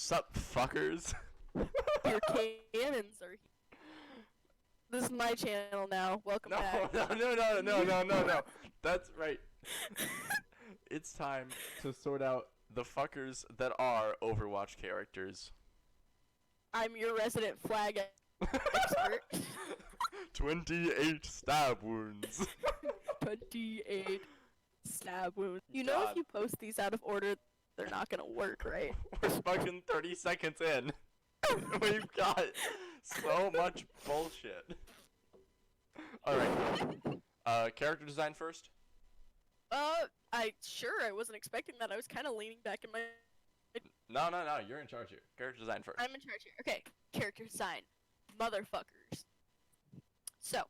Sup, fuckers? Your cannons are here. This is my channel now. Welcome No, back. no. That's right. It's time to sort out the fuckers that are Overwatch characters. I'm your resident flag expert. 28 stab wounds. 28 stab wounds. You know God. if you post these out of order, they're not gonna work, right? We're fucking 30 seconds in. We've got so much bullshit. Alright. Character design first? I wasn't expecting that. I was kind of leaning back in my... No. You're in charge here. Character design first. I'm in charge here. Okay, character design. Motherfuckers. So,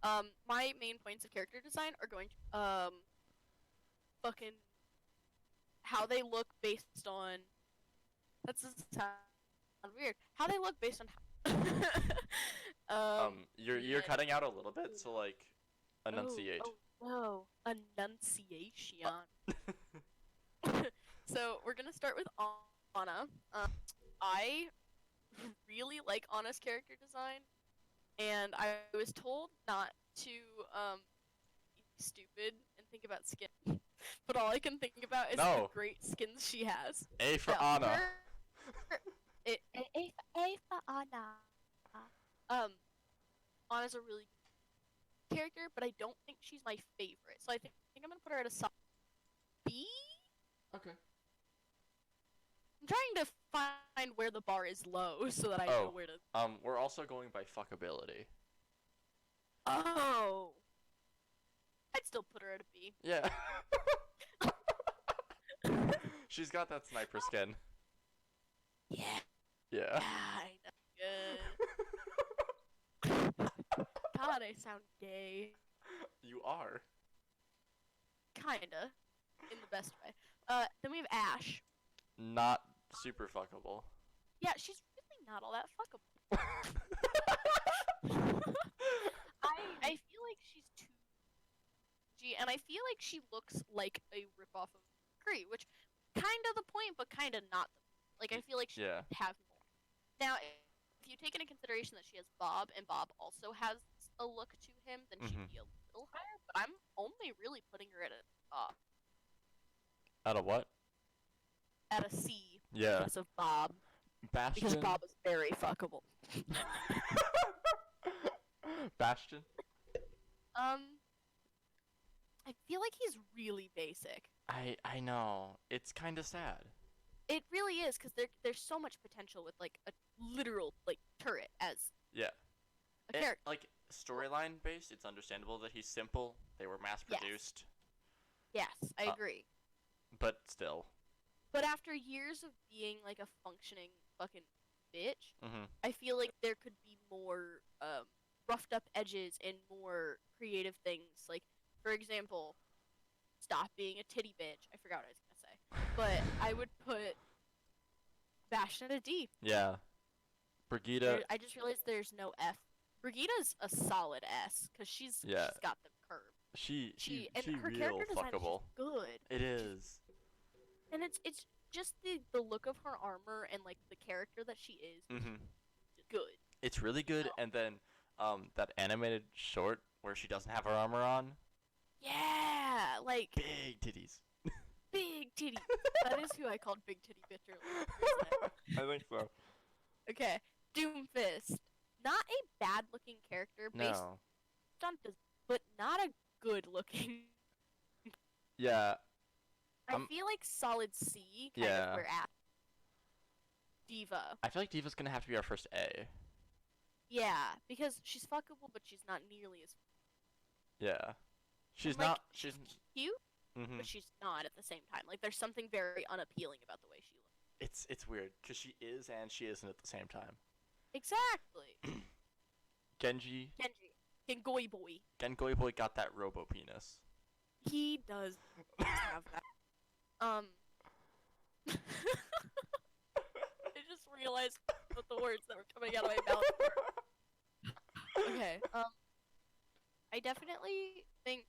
my main points of character design are going to, fucking how they look based on... That's just sound weird. How they look based on... You're cutting out a little bit, so like, enunciate. Oh, enunciation. So we're gonna start with Anna. I really like Anna's character design, and I was told not to be stupid and think about skin, but all I can think about is the great skins she has. A for Anna. A for Anna. Anna's a really good character, but I don't think she's my favorite. So I think I'm gonna put her at a solid B. Okay. I'm trying to find where the bar is low so that I know where to. We're also going by fuckability. Oh. I'd still put her at a B. Yeah. She's got that sniper skin. Yeah. Yeah. I know. Good. God, I sound gay. You are. Kinda. In the best way. Then we have Ash. Not super fuckable. Yeah, she's really not all that fuckable. I feel like she's too G, and I feel like she looks like a ripoff of Cree, which kinda the point, but kinda not the point. Like, I feel like she could have more. Now, if you take into consideration that she has Bob, and Bob also has a look to him, then she'd be a little higher, but I'm only really putting her at a At a what? At a C. Yeah. Because of Bob. Bastion. Because Bob is very fuckable. Bastion. I feel like he's really basic. I know. It's kind of sad. It really is, because there's so much potential with, like, a literal, like, turret as a character. Like, storyline based, it's understandable that he's simple. They were mass produced. Yes, I agree. But still. But after years of being, like, a functioning fucking bitch, I feel like there could be more roughed up edges and more creative things. Like, for example, stop being a titty bitch. I forgot what I was gonna say. But I would put Bastion at a D. Yeah. Brigitte. I just realized there's no F. Brigitte's a solid S, because she's got the curve. She her real character design fuckable. is good. It is. And it's just the look of her armor and, like, the character that she is good. It's really good, and then that animated short where she doesn't have her armor on. Yeah, like big titties. Big titties. That is who I called Big Titty Bitch earlier. I think so. Okay, Doomfist. Not a bad looking character based on but not a good looking. Yeah. I feel like solid C kind of we're at. Diva. I feel like Diva's gonna have to be our first A. Yeah, because she's fuckable, but she's not nearly as. Yeah. She's like, not. She's cute, but she's not at the same time. Like, there's something very unappealing about the way she looks. It's weird because she is and she isn't at the same time. Exactly. Genji. Gengoy boy. Gengoy boy got that robo penis. He does have that. I just realized what the words that were coming out of my mouth were. Okay, I definitely think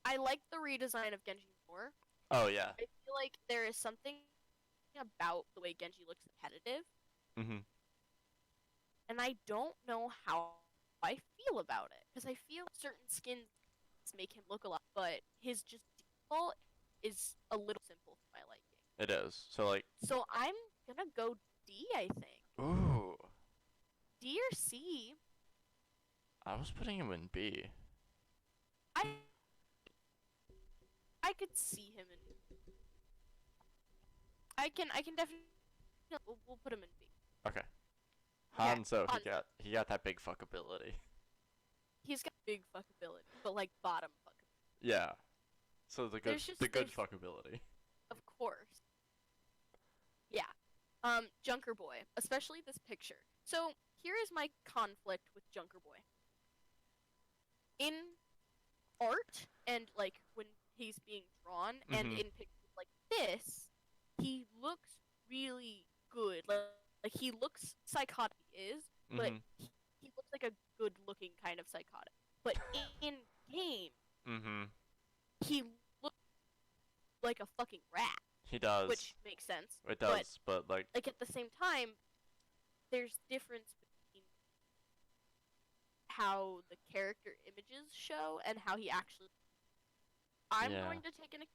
I like the redesign of Genji more. Oh, yeah. I feel like there is something about the way Genji looks competitive, Mhm. and I don't know how I feel about it because I feel certain skins make him look a lot, but his just default is a little simple for my liking. It is. So like. So I'm gonna go D, I think. Ooh. D or C. I was putting him in B. I I could see him in. I can definitely. We'll put him in B. Okay. Okay, Hanzo, Hanzo. he got that big fuckability. He's got big fuckability, but like bottom fuckability. Yeah. So the good There's fuckability. of course. Yeah. Junker Boy, especially this picture. So here is my conflict with Junker Boy. In art and like when he's being drawn and in pictures like this, he looks really good. Like he looks psychotic, he is, but he looks like a good looking kind of psychotic. But in game, he looks like a fucking rat. He does. Which makes sense. It does, but like at the same time, there's difference between how the character images show and how he actually. I'm going to take into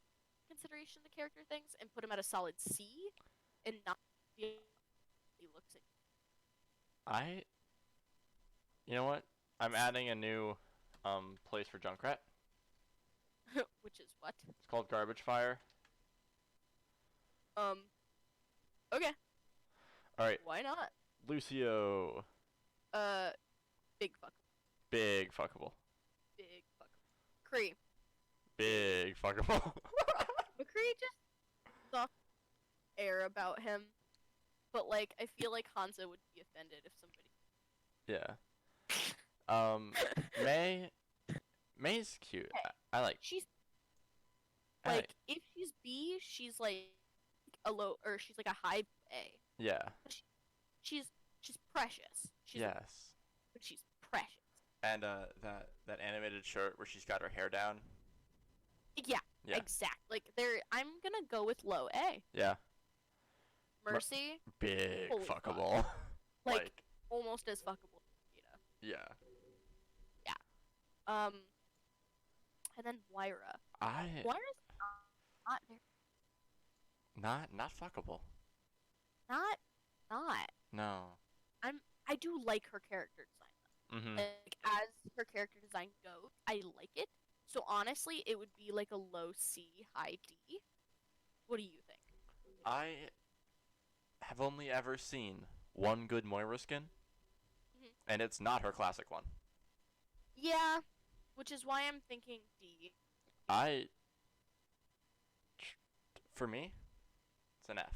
consideration the character things and put him at a solid C, and not he looks at. You know what? I'm adding a new place for Junkrat. Which is what? It's called Garbage Fire. Okay. All right. Why not? Lucio. Big fuck. Big fuckable. Big fuckable. Kree. Big fuckable. McCree just soft air about him, but like I feel like Hanzo would be offended if somebody. Yeah. May's cute. Okay. I like. She's like if she's B, she's like a low or she's like a high A. Yeah. She's precious. Yes. But she's precious. And that animated shirt where she's got her hair down. Yeah. Exact. Like I'm gonna go with low A. Yeah. Mercy. Big fuckable. Fuck. Like almost as fuckable as Vegeta. Yeah. Yeah. And then Moira. Moira's not very. Not fuckable. Not. No. I do like her character design. Like as her character design goes, I like it. So honestly, it would be like a low C, high D. What do you think? I have only ever seen one good Moira skin, and it's not her classic one. Yeah, which is why I'm thinking D. For me, it's an F.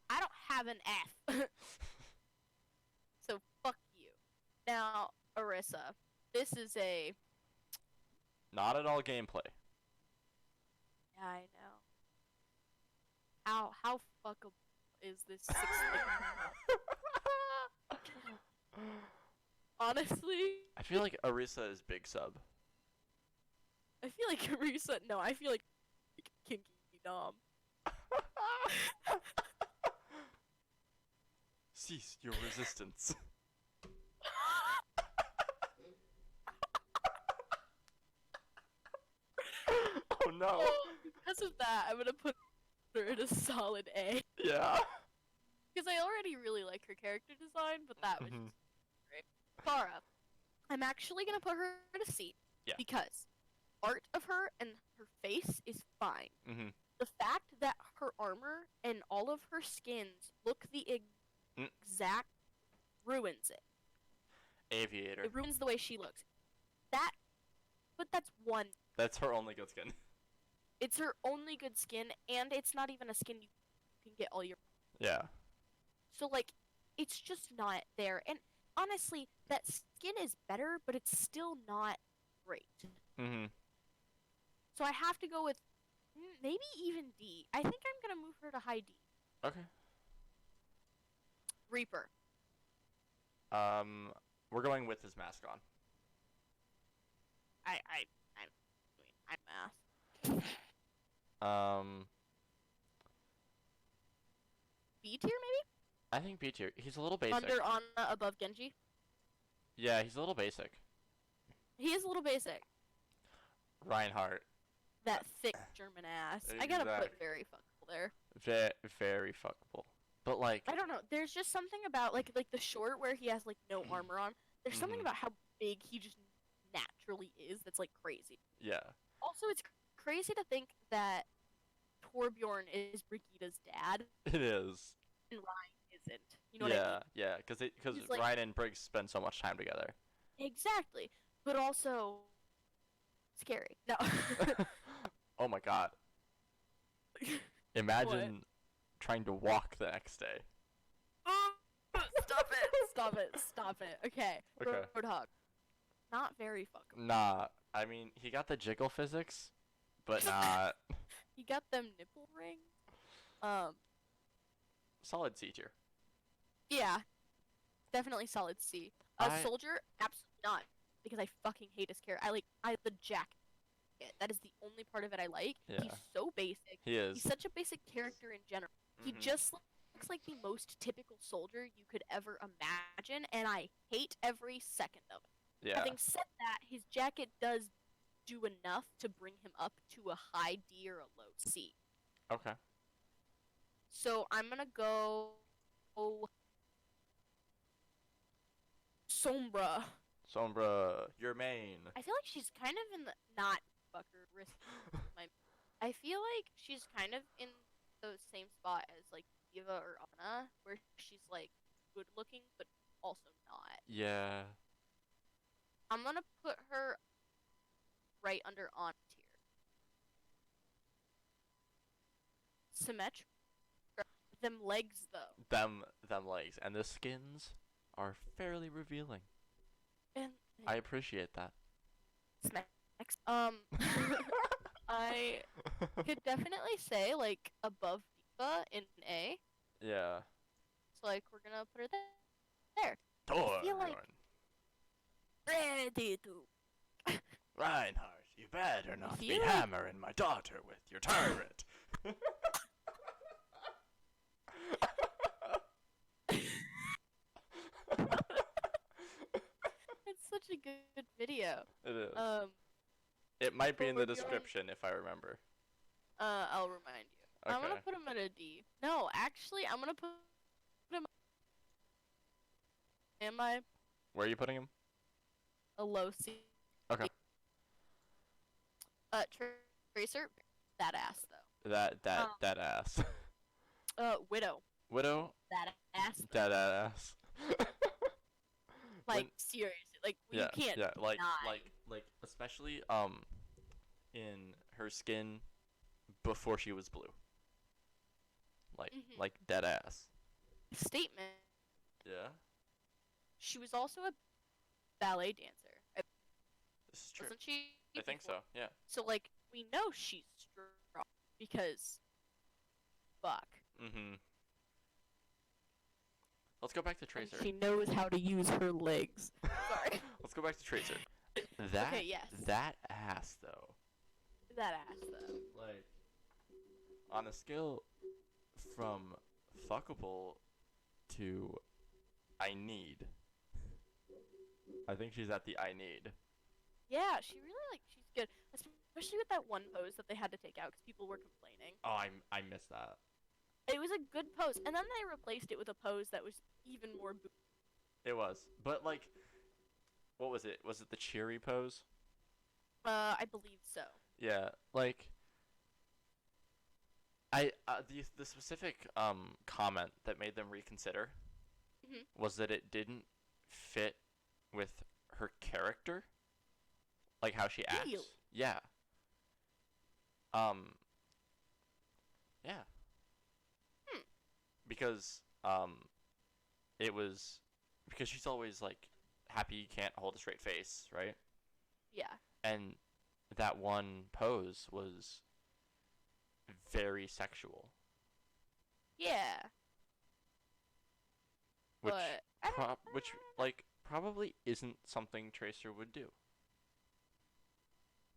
I don't have an F. So fuck you. Now, Arissa, this is a... Not at all gameplay. Yeah, I know. How fuckable is this 6 Honestly? I feel like Arissa is big sub. I feel like Arissa... No, I feel like Kinky Dom. Cease your resistance. Oh no. Because of that, I'm gonna put her in a solid A. Yeah. Because I already really like her character design, but that was just great. Farah, I'm actually gonna put her in a C. Yeah. Because art of her and her face is fine. The fact that her armor and all of her skins look the exact ruins it. Aviator. It ruins the way she looks. But that's one. That's her only good skin. It's her only good skin, and it's not even a skin you can get all your. Yeah. So like, it's just not there. And honestly, that skin is better, but it's still not great. So I have to go with maybe even D. I think I'm gonna move her to high D. Okay. Reaper. We're going with his mask on. I'm math. B tier maybe? I think B tier. He's a little basic. Under Anna, above Genji. Yeah, he's a little basic. He is a little basic. Reinhardt. That thick German ass. Exactly. I gotta put very fuckable there. Very fuckable. But like, I don't know. There's just something about like the short where he has like no armor on. There's something about how big he just naturally is that's like crazy. Yeah. Also, it's crazy to think that Torbjorn is Brigitta's dad. It is. And Ryan isn't. You know what I mean? Yeah, because like, Ryan and Briggs spend so much time together. Exactly. But also scary. No. Oh my god. Imagine trying to walk the next day. Stop it. Okay. Roadhog. Not very fuckable. Nah, I mean, he got the jiggle physics, but not. He got them nipple rings. Solid C tier. Yeah. Definitely solid C. Soldier, absolutely not. Because I fucking hate his character. I the jacket. That is the only part of it I like. Yeah. He's so basic. He is. He's such a basic character in general. He just looks like the most typical soldier you could ever imagine, and I hate every second of it. Yeah. Having said that, his jacket does do enough to bring him up to a high D or a low C. Okay. So I'm gonna go Sombra. Sombra, your main. I feel like she's kind of in the not fucker risk. I feel like she's kind of in the same spot as like Diva or Anna, where she's like good looking but also not. Yeah. I'm gonna put her right under Anna tier. Symmetric. Them legs though. Them legs and the skins are fairly revealing. And I appreciate that. Next. I could definitely say like above Diva in A. Yeah. So like we're gonna put her there. Torbjorn. I feel like ready to. Reinhardt, you better not be like... hammering my daughter with your turret. It's such a good video. It is. It might be in the description if I remember. I'll remind you. Okay. I'm gonna put him at a D. No, actually, I'm gonna put him. Am I? Where are you putting him? A low C. Okay. Tracer, that ass though. That ass. Widow. Widow. That ass. That ass. Like seriously, like you can't. Yeah, like especially in her skin before she was blue. Like dead ass. Statement. Yeah. She was also a ballet dancer. This is true. Wasn't she? I think so. Yeah. So like we know she's strong because fuck. Mhm. Let's go back to Tracer. And she knows how to use her legs. Sorry. Let's go back to Tracer. Okay, yes. That ass though. That ass though. Like on a scale from fuckable to I need. I think she's at the I need. Yeah, she really she's good, especially with that one pose that they had to take out because people were complaining. Oh, I missed that. It was a good pose, and then they replaced it with a pose that was even more. It was, but like, what was it? Was it the cheery pose? I believe so. Yeah, like. The specific comment that made them reconsider was that it didn't fit with her character, like how she acts. Really? Yeah. Yeah. Because it was because she's always like happy you can't hold a straight face, right? Yeah. And that one pose was very sexual. Yeah. Which but like probably isn't something Tracer would do.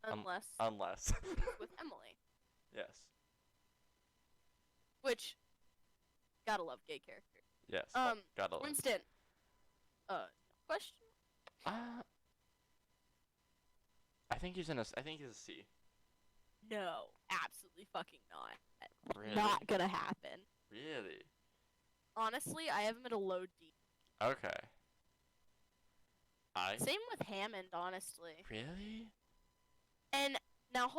Unless with Emily. Yes. Which Gotta love gay characters. Yes. Gotta love. Winston. Question. I think he's a C. No, absolutely fucking not. Really? Not gonna happen. Really? Honestly, I have him at a low D. Okay. Same with Hammond, honestly. Really? And now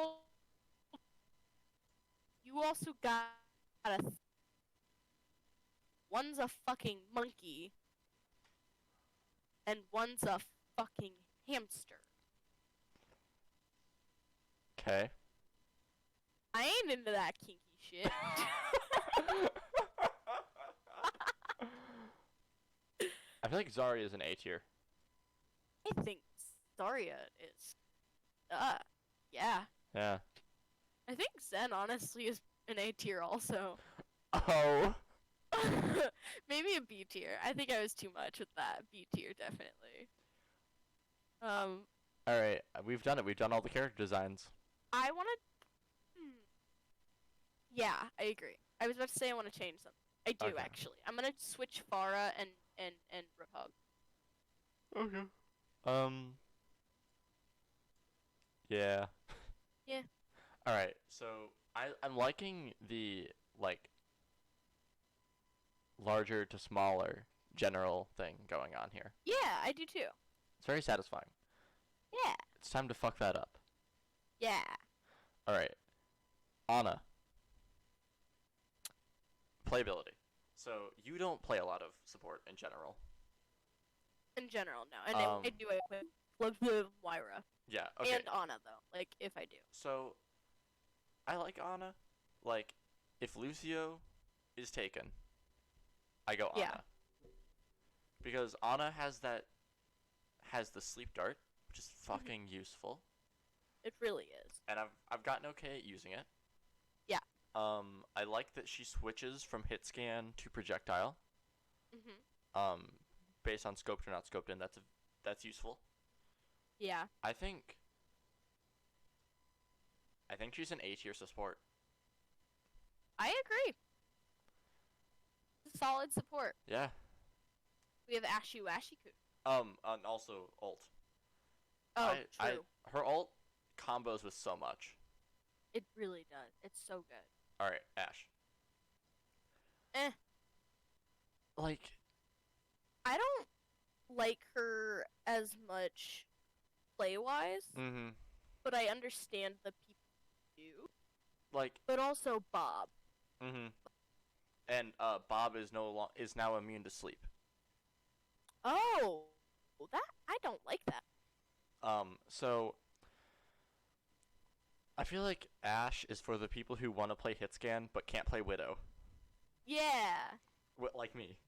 you also got one's a fucking monkey, and one's a fucking hamster. Okay. I ain't into that kinky shit. I feel like Zarya is an A tier. I think Zarya is. Yeah. Yeah. I think Zen honestly is an A tier also. Oh. Maybe a B tier. I think I was too much with that. B tier, definitely. Alright, we've done it. We've done all the character designs. I wanna... Yeah, I agree. I was about to say I want to change something. I do, Okay. actually. I'm gonna switch Farah and Roadhog. Okay. Yeah. Yeah. Alright, so I'm liking the, like, larger to smaller general thing going on here. Yeah, I do too. It's very satisfying. Yeah. It's time to fuck that up. Yeah. Alright. Ana. Playability. So, you don't play a lot of support in general. In general, no. And I do it with Moira. Yeah, okay. And Ana, though. Like, if I do. So, I like Ana. Like, if Lucio is taken, I go Ana. Yeah. Because Ana has the sleep dart, which is fucking useful. It really is. And I've gotten okay at using it. Yeah. I like that she switches from hit scan to projectile. Based on scoped or not scoped in. That's useful. Yeah. I think she's an A tier support. I agree. Solid support. Yeah. We have Ashu Ashiku. And also ult. Oh, true. Her ult combos with so much. It really does. It's so good. Alright, Ash. Like, I don't like her as much play-wise. But I understand the people who do. Like, but also Bob. And Bob is now immune to sleep. Oh, that I don't like that. So I feel like Ash is for the people who want to play hit scan but can't play Widow. Yeah. Like me.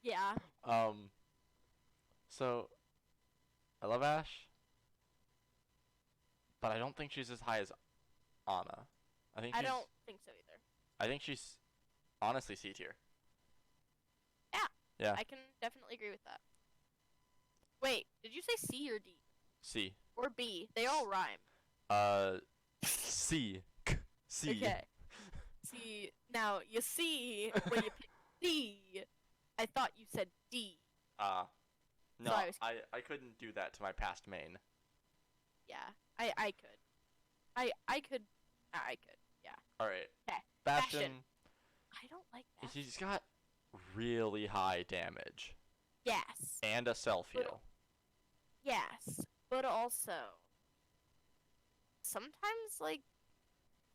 Yeah. So I love Ash, but I don't think she's as high as Ana. I don't think so either. I think she's honestly C tier. Yeah. Yeah. I can definitely agree with that. Wait, did you say C or D? C. Or B? They all rhyme. C. C. Okay. C. Now, you see, when you pick D, I thought you said D. No, so I couldn't do that to my past main. Yeah, I could. I could, yeah. Alright. Okay. Bastion. I don't like that. He's got really high damage. Yes. And a self-heal. Yes, but also, sometimes, like,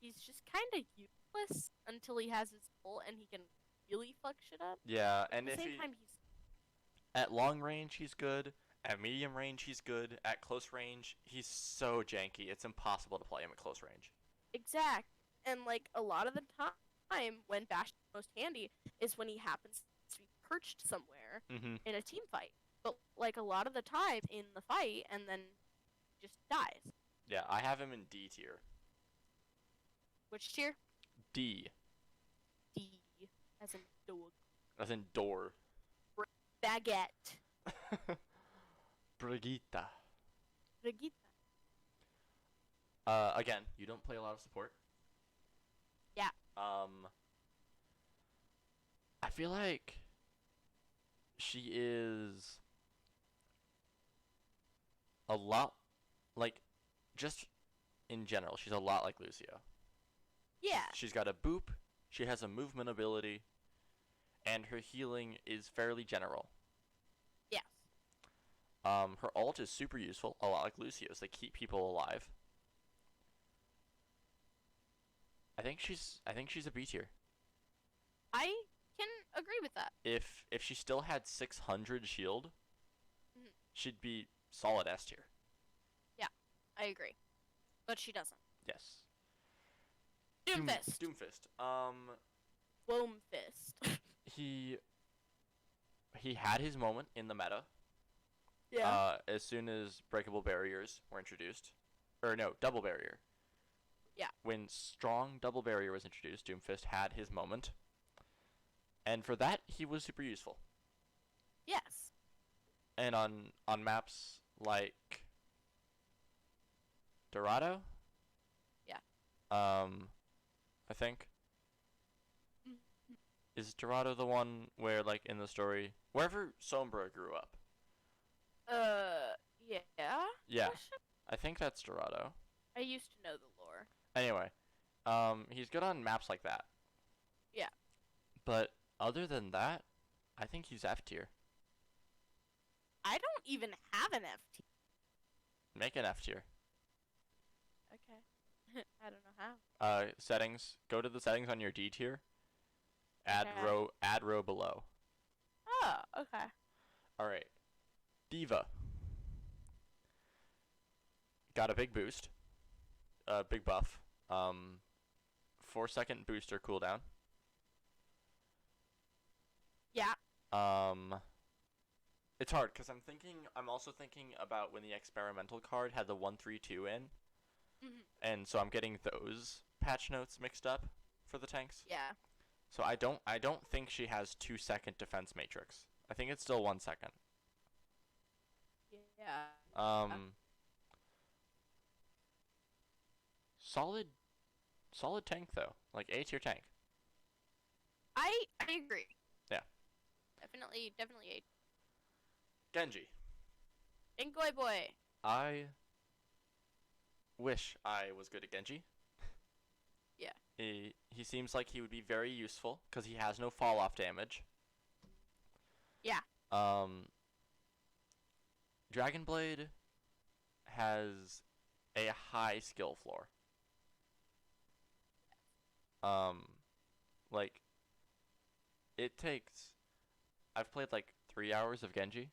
he's just kind of useless until he has his ult and he can really fuck shit up. Yeah, but and at the if same time, he's... At long range, he's good. At medium range, he's good. At close range, he's so janky. It's impossible to play him at close range. Exact. And, like, a lot of the time, when Bastion's most handy is when he happens to be perched somewhere in a team fight. But, like, a lot of the time in the fight, and then just dies. Yeah, I have him in D tier. Which tier? D. D. As in dog. As in door. Baguette. Brigitte. Brigitte. Again, you don't play a lot of support. Yeah. feel like she is a lot like, just in general, she's a lot like Lucio. Yeah. She's got a boop, she has a movement ability, and her healing is fairly general. Yes. Her ult is super useful, a lot like Lucio's. They keep people alive. I think she's a B tier. I can agree with that. If she still had 600 shield, she'd be solid S tier. Yeah, I agree. But she doesn't. Yes. Doomfist. Wombfist. He had his moment in the meta. Yeah. As soon as breakable barriers were introduced. Or no, double barrier. Yeah. When strong double barrier was introduced, Doomfist had his moment. And for that, he was super useful. Yes. And on maps like Dorado? Yeah. I think. Is Dorado the one where, like, in the story, wherever Sombra grew up? Yeah. Yeah. I think that's Dorado. I used to know the lore. Anyway, he's good on maps like that. Yeah. But other than that, I think he's F tier. I don't even have an F tier. Make an F tier. Okay. I don't know how. Settings. Go to the settings on your D tier. Add row below. Oh, okay. All right. Diva. Got a big boost. Big buff. 4-second booster cooldown. Yeah. It's hard because I'm also thinking about when the experimental card had the 1-3-2 in. And so I'm getting those patch notes mixed up for the tanks. Yeah. So I don't think she has 2-second defense matrix. I think it's still 1 second. Yeah. Solid tank though. Like A tier tank. I agree. Yeah. Definitely A. Genji. Ingoy boy. I wish I was good at Genji. Yeah. He seems like he would be very useful because he has no fall off damage. Yeah. Dragon Blade has a high skill floor. Like, it takes... I've played like 3 hours of Genji.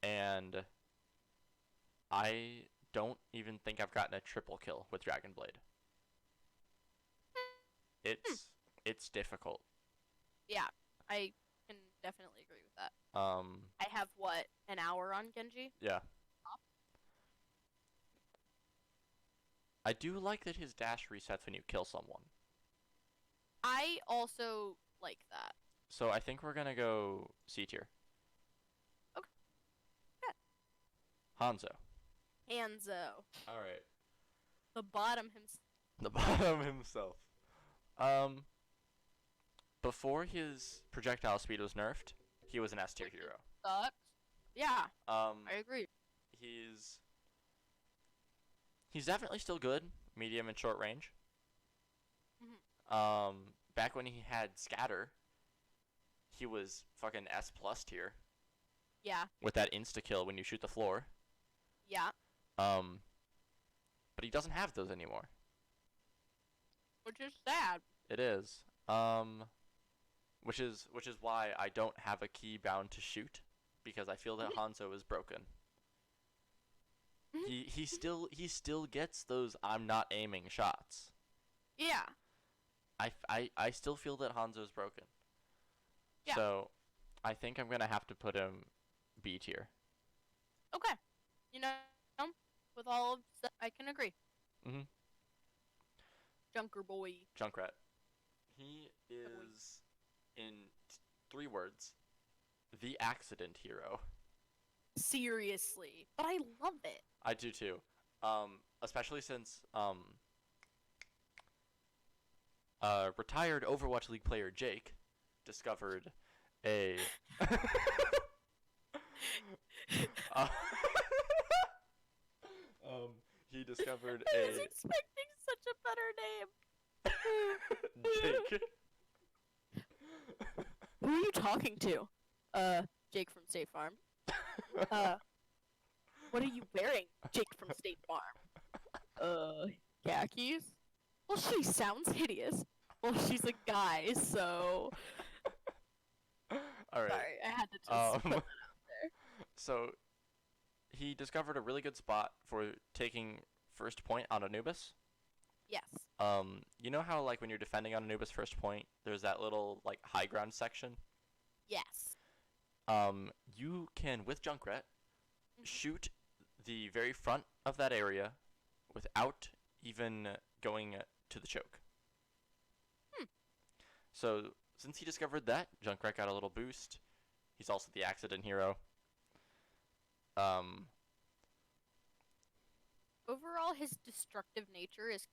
And I don't even think I've gotten a triple kill with Dragon Blade. It's difficult. Yeah, I can definitely agree with that. I have, an hour on Genji? Yeah. I do like that his dash resets when you kill someone. I also like that. So I think we're gonna go C tier. Okay. Yeah. Hanzo. Alright. The bottom himself. The bottom himself. Before his projectile speed was nerfed, he was an S tier hero. Sucks. Yeah. I agree. He's definitely still good, medium and short range. Back when he had scatter, he was fucking S plus tier. Yeah. With that insta kill when you shoot the floor. Yeah. But he doesn't have those anymore. Which is sad. It is. Which is why I don't have a key bound to shoot, because I feel that Hanzo is broken. He still gets those I'm not aiming shots. Yeah. I still feel that Hanzo's broken. Yeah. So I think I'm gonna have to put him B tier. Okay. With all of that, I can agree. Junker boy. Junkrat. He is, in 3 words, the accident hero. Seriously. But I love it. I do too. Especially since retired Overwatch League player Jake discovered a uh, he discovered I was expecting such a better name. Jake. Who are you talking to? Jake from State Farm. What are you wearing, Jake from State Farm? Khakis? Well, she sounds hideous. Well, she's a guy, so... Alright. Sorry, I had to just put that out there. So, he discovered a really good spot for taking first point on Anubis. Yes. You know how, like, when you're defending on Anubis first point, there's that little, like, high ground section? Yes. You can, with Junkrat, shoot the very front of that area without even going to the choke. So, since he discovered that, Junkrat got a little boost. He's also the accident hero. Overall, his destructive nature is...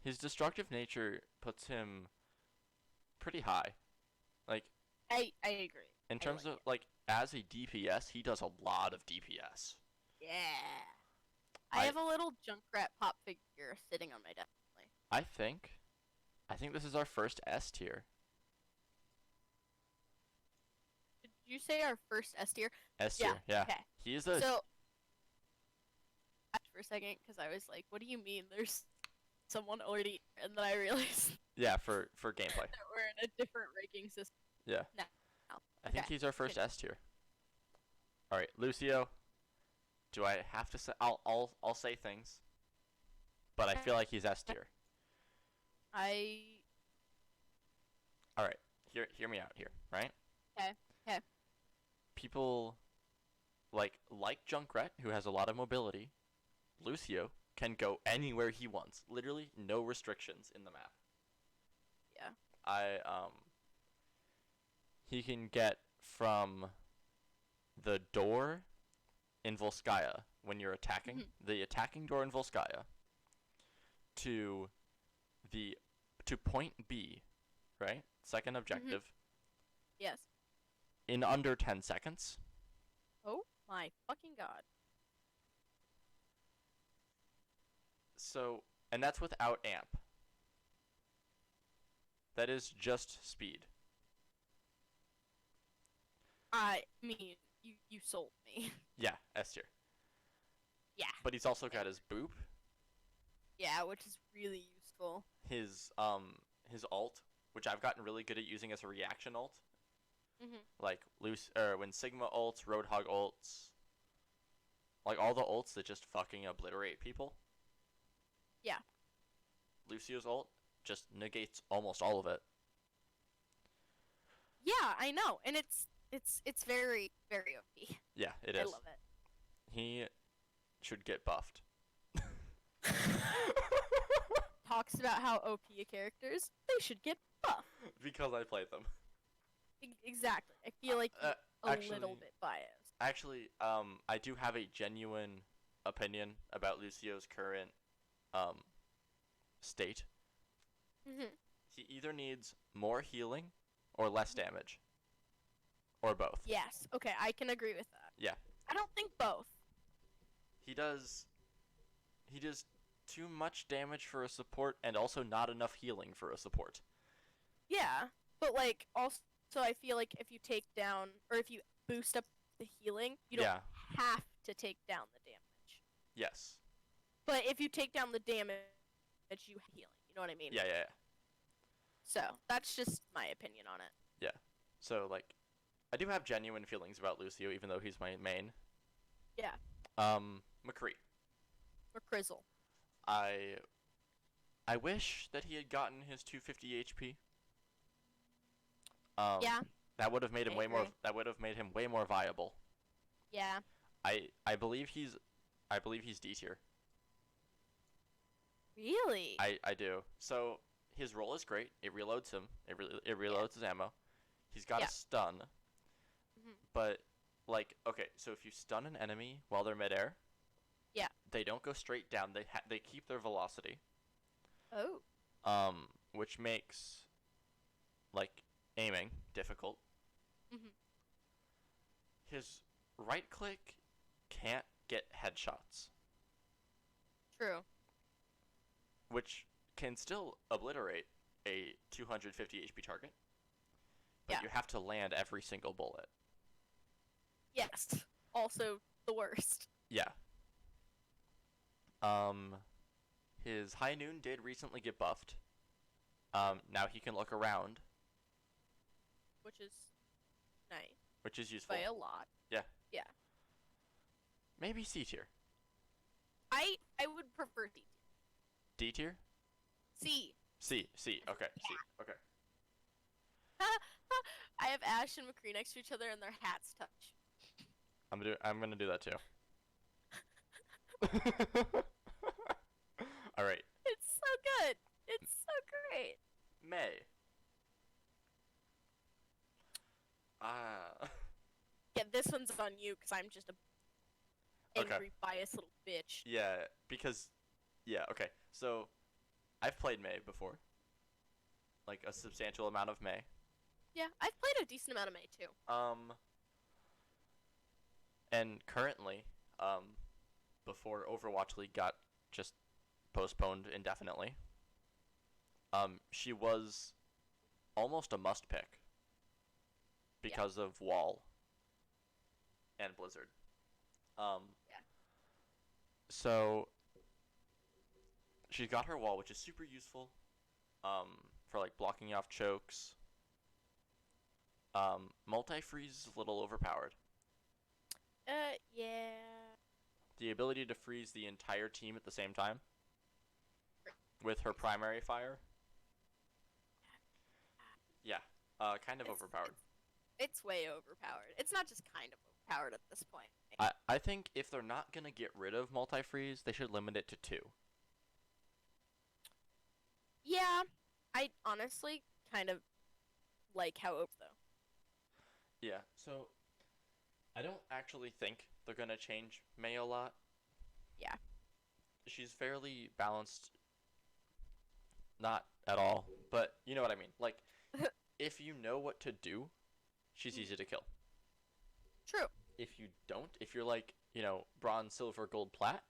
His destructive nature puts him pretty high. Like, I agree. In terms of, like, as a DPS, he does a lot of DPS. Yeah. I have a little Junkrat pop figure sitting on my desk. I think this is our first S tier. Did you say our first S tier? S tier, yeah. Okay. He is a... So, for a second, because I was like, what do you mean there's someone already... And then I realized... Yeah, for gameplay. That we're in a different ranking system. Yeah. No. I think he's our first S tier. Alright, Lucio. Do I have to say... I'll say things. But I feel like he's S tier. Alright, hear me out here, right? Okay. People like Junkrat, who has a lot of mobility. Lucio can go anywhere he wants. Literally no restrictions in the map. Yeah. He can get from the door in Volskaya when you're attacking, the attacking door in Volskaya, to point B, right? Second objective. Yes. In under 10 seconds. Oh my fucking god. So, and that's without amp. That is just speed. I mean, you sold me. Yeah, S tier. Yeah. But he's also got his boop. Yeah, which is really useful. His ult, which I've gotten really good at using as a reaction ult. Like when Sigma ults, Roadhog ults, like all the ults that just fucking obliterate people. Yeah. Lucio's ult just negates almost all of it. Yeah, I know, and it's very, very OP. Yeah, it is. I love it. He should get buffed. Talks about how OP characters, they should get buffed. Because I played them. Exactly. I feel like you're little bit biased. Actually, I do have a genuine opinion about Lucio's current state. He either needs more healing or less damage. Or both. Yes. Okay, I can agree with that. Yeah. I don't think both. He does too much damage for a support and also not enough healing for a support. Yeah, but like also I feel like if you take down or if you boost up the healing, you don't have to take down the damage. Yes. But if you take down the damage, you healing. You know what I mean? Yeah. So, that's just my opinion on it. Yeah. So, like, I do have genuine feelings about Lucio, even though he's my main. Yeah. McCree. Or Crizzle. I wish that he had gotten his 250 HP. Yeah. That would have made him way more viable. Yeah. I believe he's D tier. Really? I do. So his roll is great. It reloads him. It reloads his ammo. He's got a stun. But like, okay, so if you stun an enemy while they're midair, they don't go straight down. They keep their velocity. Oh. Which makes like aiming difficult. Mhm. His right click can't get headshots. True. Which can still obliterate a 250 HP target. But you have to land every single bullet. Yes. Also the worst. Yeah. His high noon did recently get buffed. Now he can look around. Which is nice. Which is useful. By a lot. Yeah. Yeah. Maybe C tier. I would prefer D tier. D tier? C. C. Okay. Yeah. C. Okay. I have Ash and McCree next to each other and their hats touch. I'm gonna do that too. All right. It's so good. It's so great. May. Yeah, this one's on you because I'm just a angry, biased little bitch. Yeah, because okay. So I've played May before. Like a substantial amount of May. Yeah, I've played a decent amount of May too. And currently, before Overwatch League got just postponed indefinitely, she was almost a must pick because of Wall and Blizzard. So she's got her Wall, which is super useful, for like blocking off chokes. Multi-freeze is a little overpowered. Yeah. The ability to freeze the entire team at the same time with her primary fire. Yeah, kind of overpowered. It's way overpowered. It's not just kind of overpowered at this point. I think if they're not gonna get rid of multi-freeze, they should limit it to 2. Yeah, I honestly kind of like how though. Yeah, so I don't actually think they're gonna change May a lot. Yeah. She's fairly balanced. Not at all, but you know what I mean. Like, if you know what to do, she's easy to kill. True. If you don't, if you're like, bronze, silver, gold, plat.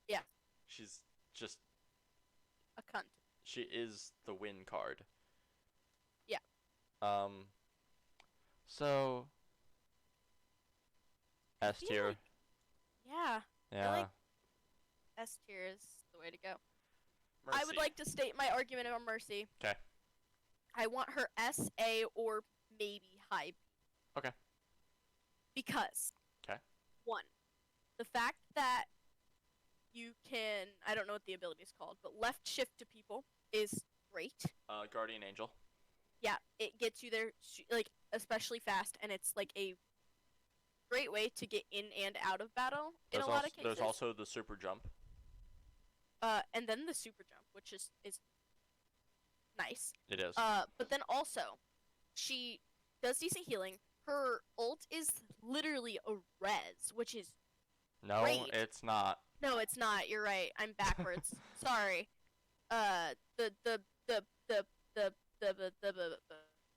Yeah. She's just a cunt. She is the win card. Yeah. So S tier. Like, yeah. Yeah. I like S tier is the way to go. Mercy. I would like to state my argument on Mercy. Okay. I want her S, A, or maybe high B. Okay. Because. Okay. 1. The fact that you can, I don't know what the ability is called, but left shift to people is great. Guardian Angel. Yeah, it gets you there, like, especially fast, and it's, like, a great way to get in and out of battle in a lot of cases. There's also the super jump. And then the super jump, which is nice. It is. But then also, she does decent healing. Her ult is literally a res, which is great. It's not. No, it's not. You're right. I'm backwards. Sorry.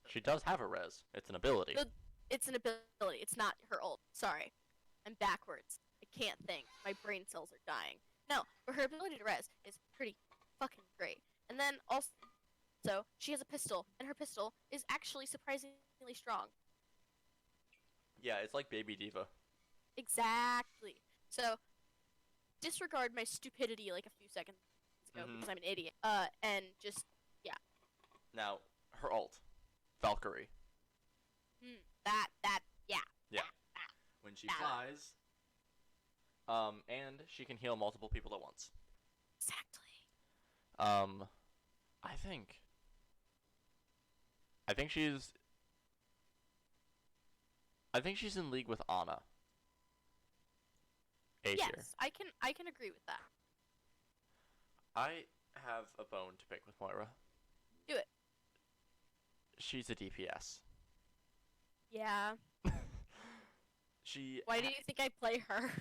She does have a res. It's an ability. It's an ability. It's not her ult. Sorry. I'm backwards. I can't think. My brain cells are dying. No, but her ability to res is pretty fucking great. And then also, she has a pistol, and her pistol is actually surprisingly strong. Yeah, it's like Baby Diva. Exactly. So, disregard my stupidity like a few seconds ago because I'm an idiot. And just, yeah. Now, her ult. Valkyrie. Yeah. Yeah. When she flies, and she can heal multiple people at once. Exactly. I think she's in league with Ana. A tier. Yes, I can agree with that. I have a bone to pick with Moira. Do it. She's a DPS. Yeah. Why do you think I play her?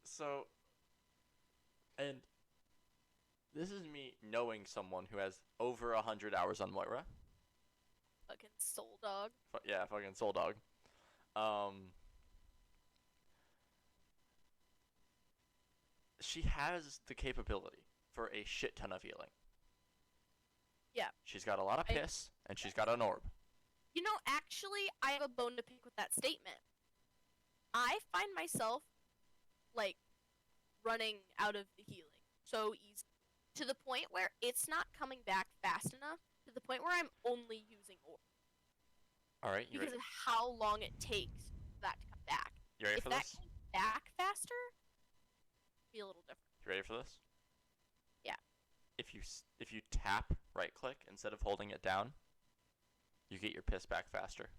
So, and this is me knowing someone who has over 100 hours on Moira. Fucking soul dog. Yeah, fucking soul dog. She has the capability for a shit ton of healing. Yeah. She's got a lot of piss, and she's got an orb. You know, actually, I have a bone to pick with that statement. I find myself, like, running out of the healing so easy. To the point where it's not coming back fast enough. To the point where I'm only using orb. Alright, because of how long it takes for that to come back. You ready for this? If that came back faster, it'd be a little different. You ready for this? Yeah. If you tap right click instead of holding it down, you get your piss back faster.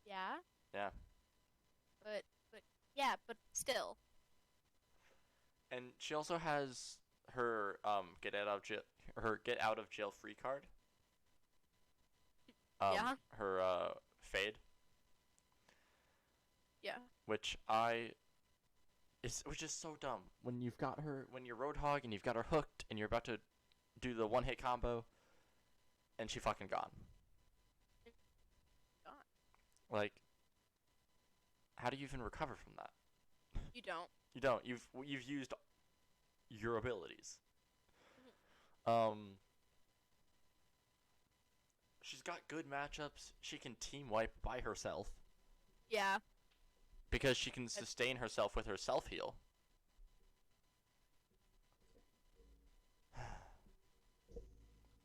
Yeah? Yeah. But still. And she also has her get out of jail free card. Yeah. Her fade. Yeah. Which is so dumb. When you're Roadhog and you've got her hooked and you're about to do the one-hit combo, and she fucking gone. Gone. Like, how do you even recover from that? You don't. You don't. You've used your abilities. She's got good matchups. She can team wipe by herself. Yeah. Because she can sustain herself with her self-heal.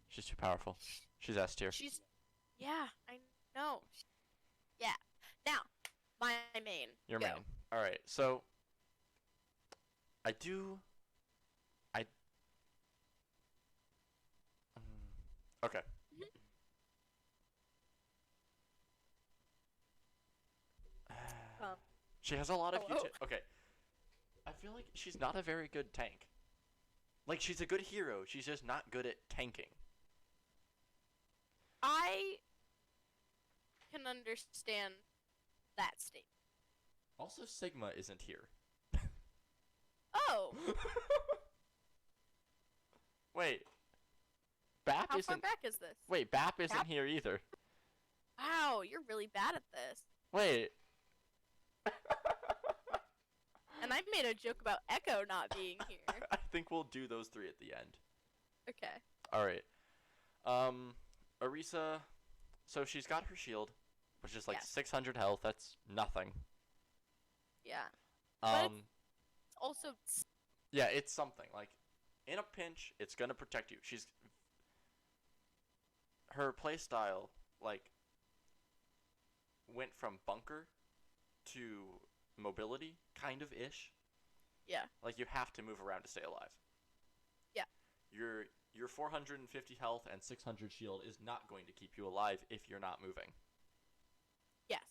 She's too powerful. She's S tier. Yeah, I know. Yeah. Now, my main. Your main. Alright, so okay. She has a lot of okay. I feel like she's not a very good tank. Like, she's a good hero. She's just not good at tanking. I can understand that statement. Also, Sigma isn't here. Oh. Wait. Bap How isn't... far back is this? Wait, Bap isn't here either. Wow, you're really bad at this. Wait. And I made a joke about Echo not being here. I think we'll do those three at the end. Okay. Alright. Orisa, so she's got her shield, which is like 600 health. That's nothing. Yeah. But it's also... Yeah, it's something. Like, in a pinch, it's gonna protect you. Her playstyle, like, went from bunker to mobility, kind of ish. Yeah. Like, you have to move around to stay alive. Yeah. Your 450 health and 600 shield is not going to keep you alive if you're not moving. Yes.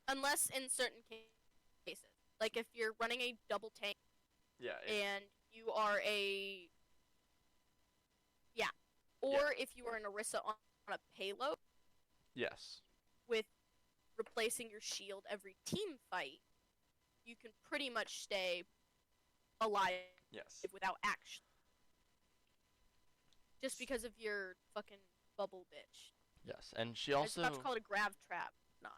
Unless in certain cases. Like, if you're running a double tank. Yeah. And you are a... Yeah. Or if you are an Orisa on a payload. Yes. With replacing your shield every team fight, you can pretty much stay alive. Yes. Without action. Just because of your fucking bubble bitch. Yes, and she also... I was about to call it a grav trap. No.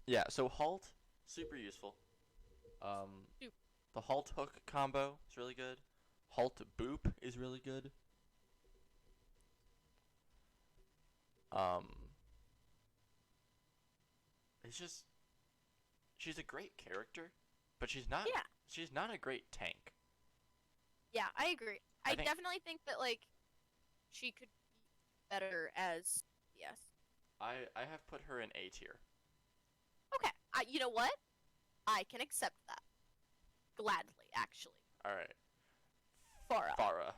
Yeah, so Halt, super useful. The Halt hook combo is really good. Halt boop is really good. It's just... She's a great character, but she's not... Yeah. She's not a great tank. Yeah, I agree. I definitely think that, like, she could be better as... Yes. I have put her in A tier. Okay. You know what? I can accept that. Gladly, actually. Alright. Pharah.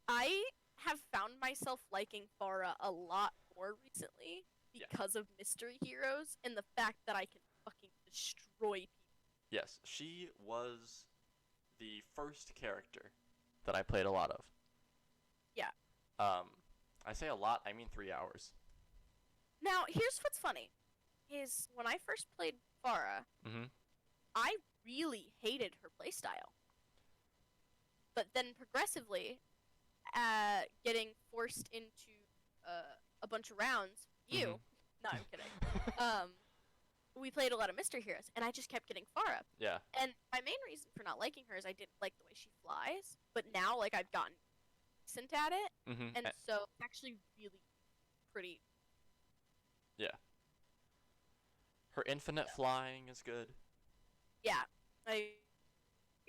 I have found myself liking Pharah a lot more recently because of mystery heroes and the fact that I can fucking destroy people. Yes, she was the first character that I played a lot of. Yeah. I say a lot, I mean 3 hours. Now, here's what's funny. Is when I first played Pharah, I really hated her playstyle. But then progressively, getting forced into a bunch of rounds, no, I'm kidding. We played a lot of Mr. Heroes, and I just kept getting Pharah. Yeah. And my main reason for not liking her is I didn't like the way she flies, but now, like, I've gotten decent at it, and so it's actually really pretty. Yeah. Her infinite flying is good. Yeah, I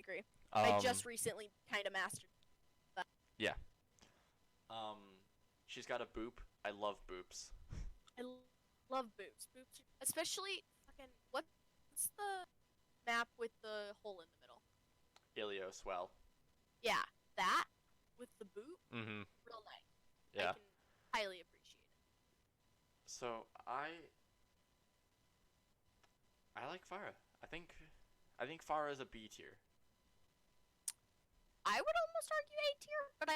agree. I just recently kind of mastered that. Yeah. She's got a boop. I love boops. I love boops. Boops, especially fucking what's the map with the hole in the middle? Ilios, well. Yeah, that with the boop. Mm-hmm. Real nice. Yeah. I can highly appreciate it. So I like Pharah. I think Pharah is a B tier. I would almost argue A tier, but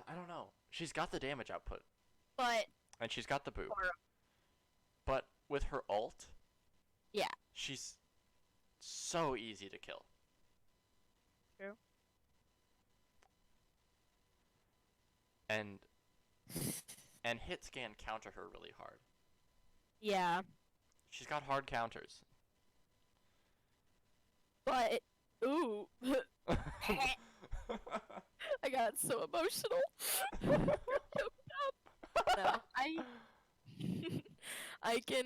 I don't know. She's got the damage output. And she's got the boop. But with her ult, yeah, she's so easy to kill. True. And hit scan counter her really hard. Yeah. She's got hard counters. But ooh. I got so emotional. No, I can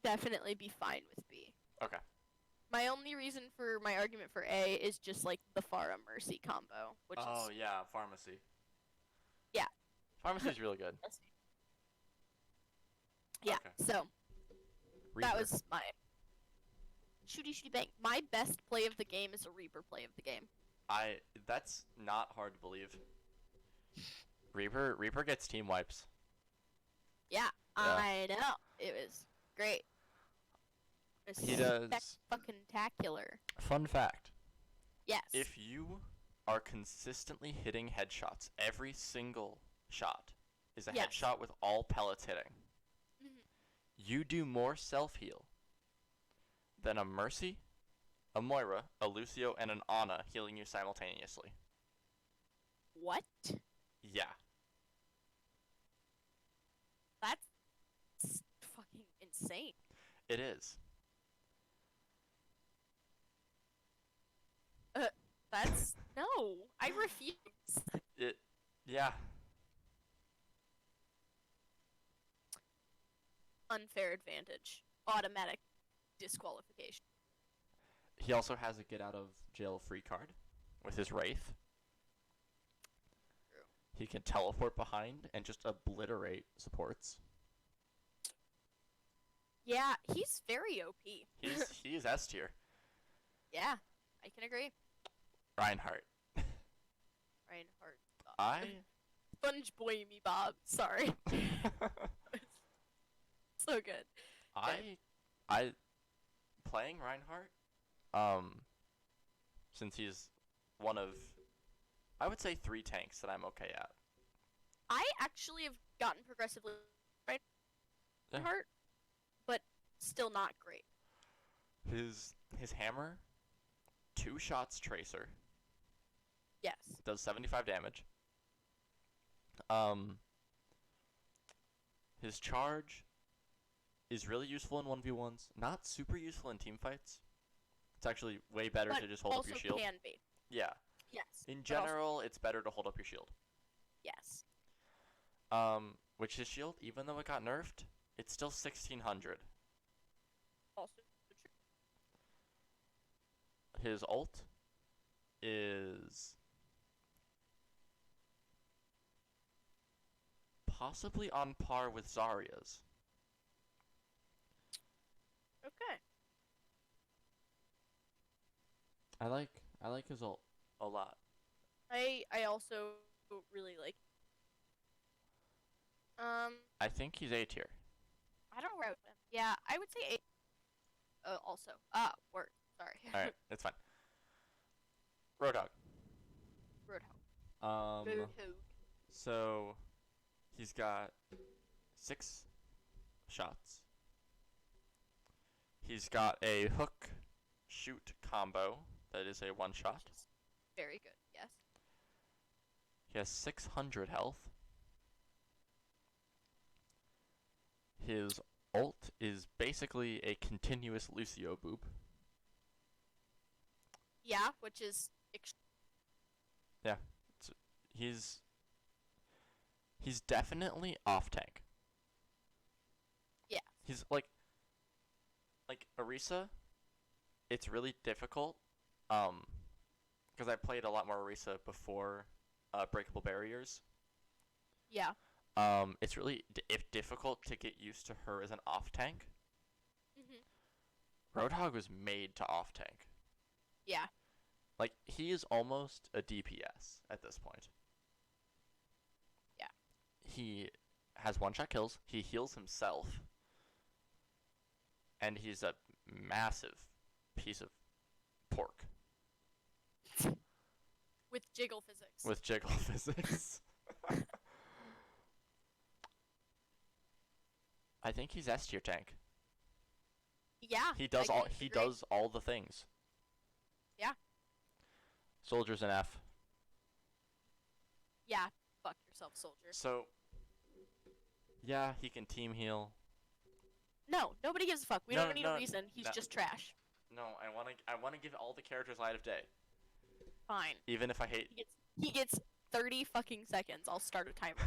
definitely be fine with B. Okay. My only reason for my argument for A is just like the Pharah Mercy combo, which is yeah, Pharmacy. Yeah. Pharmacy's really good. Yeah. Okay. So Reaper. that was my shooty bang. My best play of the game is a Reaper play of the game. That's not hard to believe. Reaper gets team wipes. Yeah. I know. It was great. He does. Fucking tacular. Fun fact. Yes. If you are consistently hitting headshots, every single shot is a headshot with all pellets hitting. You do more self-heal than a Mercy, a Moira, a Lucio, and an Ana healing you simultaneously. What? Yeah. That's fucking insane. It is. That's no. I refuse. Yeah. Unfair advantage. Automatic disqualification. He also has a get out of jail free card with his Wraith. True. He can teleport behind and just obliterate supports. Yeah, he's very OP. He's S tier. Yeah, I can agree. Reinhardt. Sponge Boy me, Bob. Sorry. So good. I playing Reinhardt, since he's one of, I would say 3 tanks that I'm okay at. I actually have gotten progressively Reinhardt, but still not great. His hammer, 2 shots tracer. Yes. Does 75 damage. His charge is really useful in 1v1s. Not super useful in team fights. It's actually way better to just hold up your shield. Also can be. Yeah. Yes. In general, it's better to hold up your shield. Yes. Which his shield, even though it got nerfed, it's still 1600. Also true. His ult is possibly on par with Zarya's. Okay. I like his ult a lot. I also really like. I think he's A tier. I don't know. Yeah, I would say A. Also. Word. Sorry. All right, it's fine. Roadhog. Roadhog. So he's got 6 shots. He's got a hook shoot combo that is a one-shot. Very good, yes. He has 600 health. His ult is basically a continuous Lucio boop. Yeah, which is... Yeah. He's definitely off-tank. Yeah. He's like Orisa, it's really difficult, because I played a lot more Orisa before Breakable Barriers. Yeah. It's really difficult to get used to her as an off-tank. Mm-hmm. Roadhog was made to off-tank. Yeah. Like, he is almost a DPS at this point. Yeah. He has one-shot kills, he heals himself, and he's a massive piece of pork. With jiggle physics. With jiggle physics. I think he's S tier tank. Yeah. He does all the things. Yeah. Soldier's an F. Yeah. Fuck yourself, soldier. So yeah, he can team heal. No, nobody gives a fuck. We don't need a reason. He's just trash. No, I wanna give all the characters light of day. Fine. Even if I hate He gets 30 fucking seconds. I'll start a timer.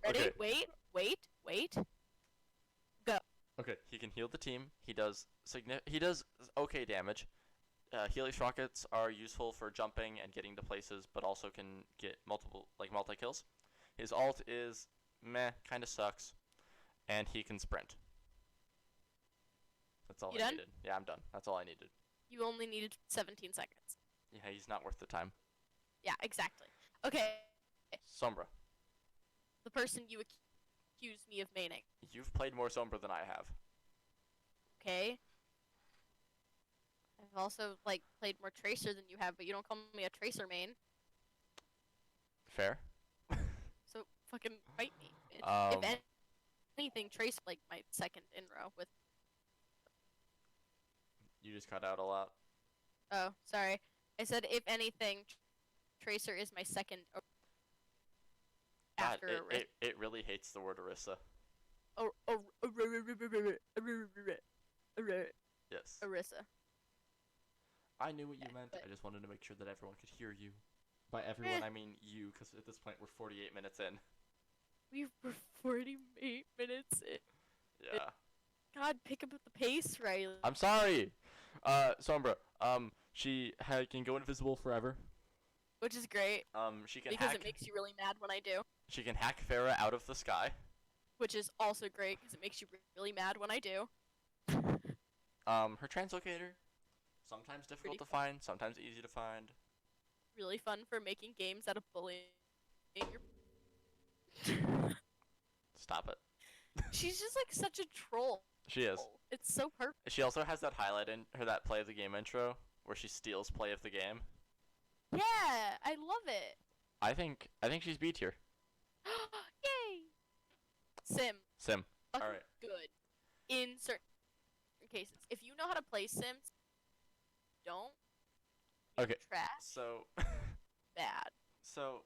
Ready? Okay. Wait. Go. Okay, he can heal the team. He does okay damage. Helix rockets are useful for jumping and getting to places, but also can get multi kills. His ult is meh, kind of sucks, and he can sprint. That's all I needed. Yeah, I'm done. That's all I needed. You only needed 17 seconds. Yeah, he's not worth the time. Yeah, exactly. Okay. Sombra. The person you accused me of maining. You've played more Sombra than I have. Okay. I've also played more Tracer than you have, but you don't call me a Tracer main. Fair. So fucking fight me. If anything, Tracer my second in row with. You just cut out a lot. Oh, sorry. I said if anything, Tracer is my second. God, it really hates the word Orisa. Yes. Orisa. I knew what you meant. I just wanted to make sure that everyone could hear you. By everyone, I mean you, because at this point we're 48 minutes in. We were 48 minutes in. Yeah. God, pick up the pace, Riley. I'm sorry. Sombra. She can go invisible forever. Which is great. She can because it makes you really mad when I do. She can hack Pharah out of the sky. Which is also great because it makes you really mad when I do. Her translocator, sometimes difficult to find, sometimes easy to find. Really fun for making games out of bullying your. Stop it. She's just such a troll. She is. It's so perfect. She also has that highlight in her that play of the game intro where she steals play of the game. Yeah, I love it. I think she's B tier. Yay! Sim. All right. Good. In certain cases, if you know how to play Sims, don't. Okay. Trash. So. Bad. So.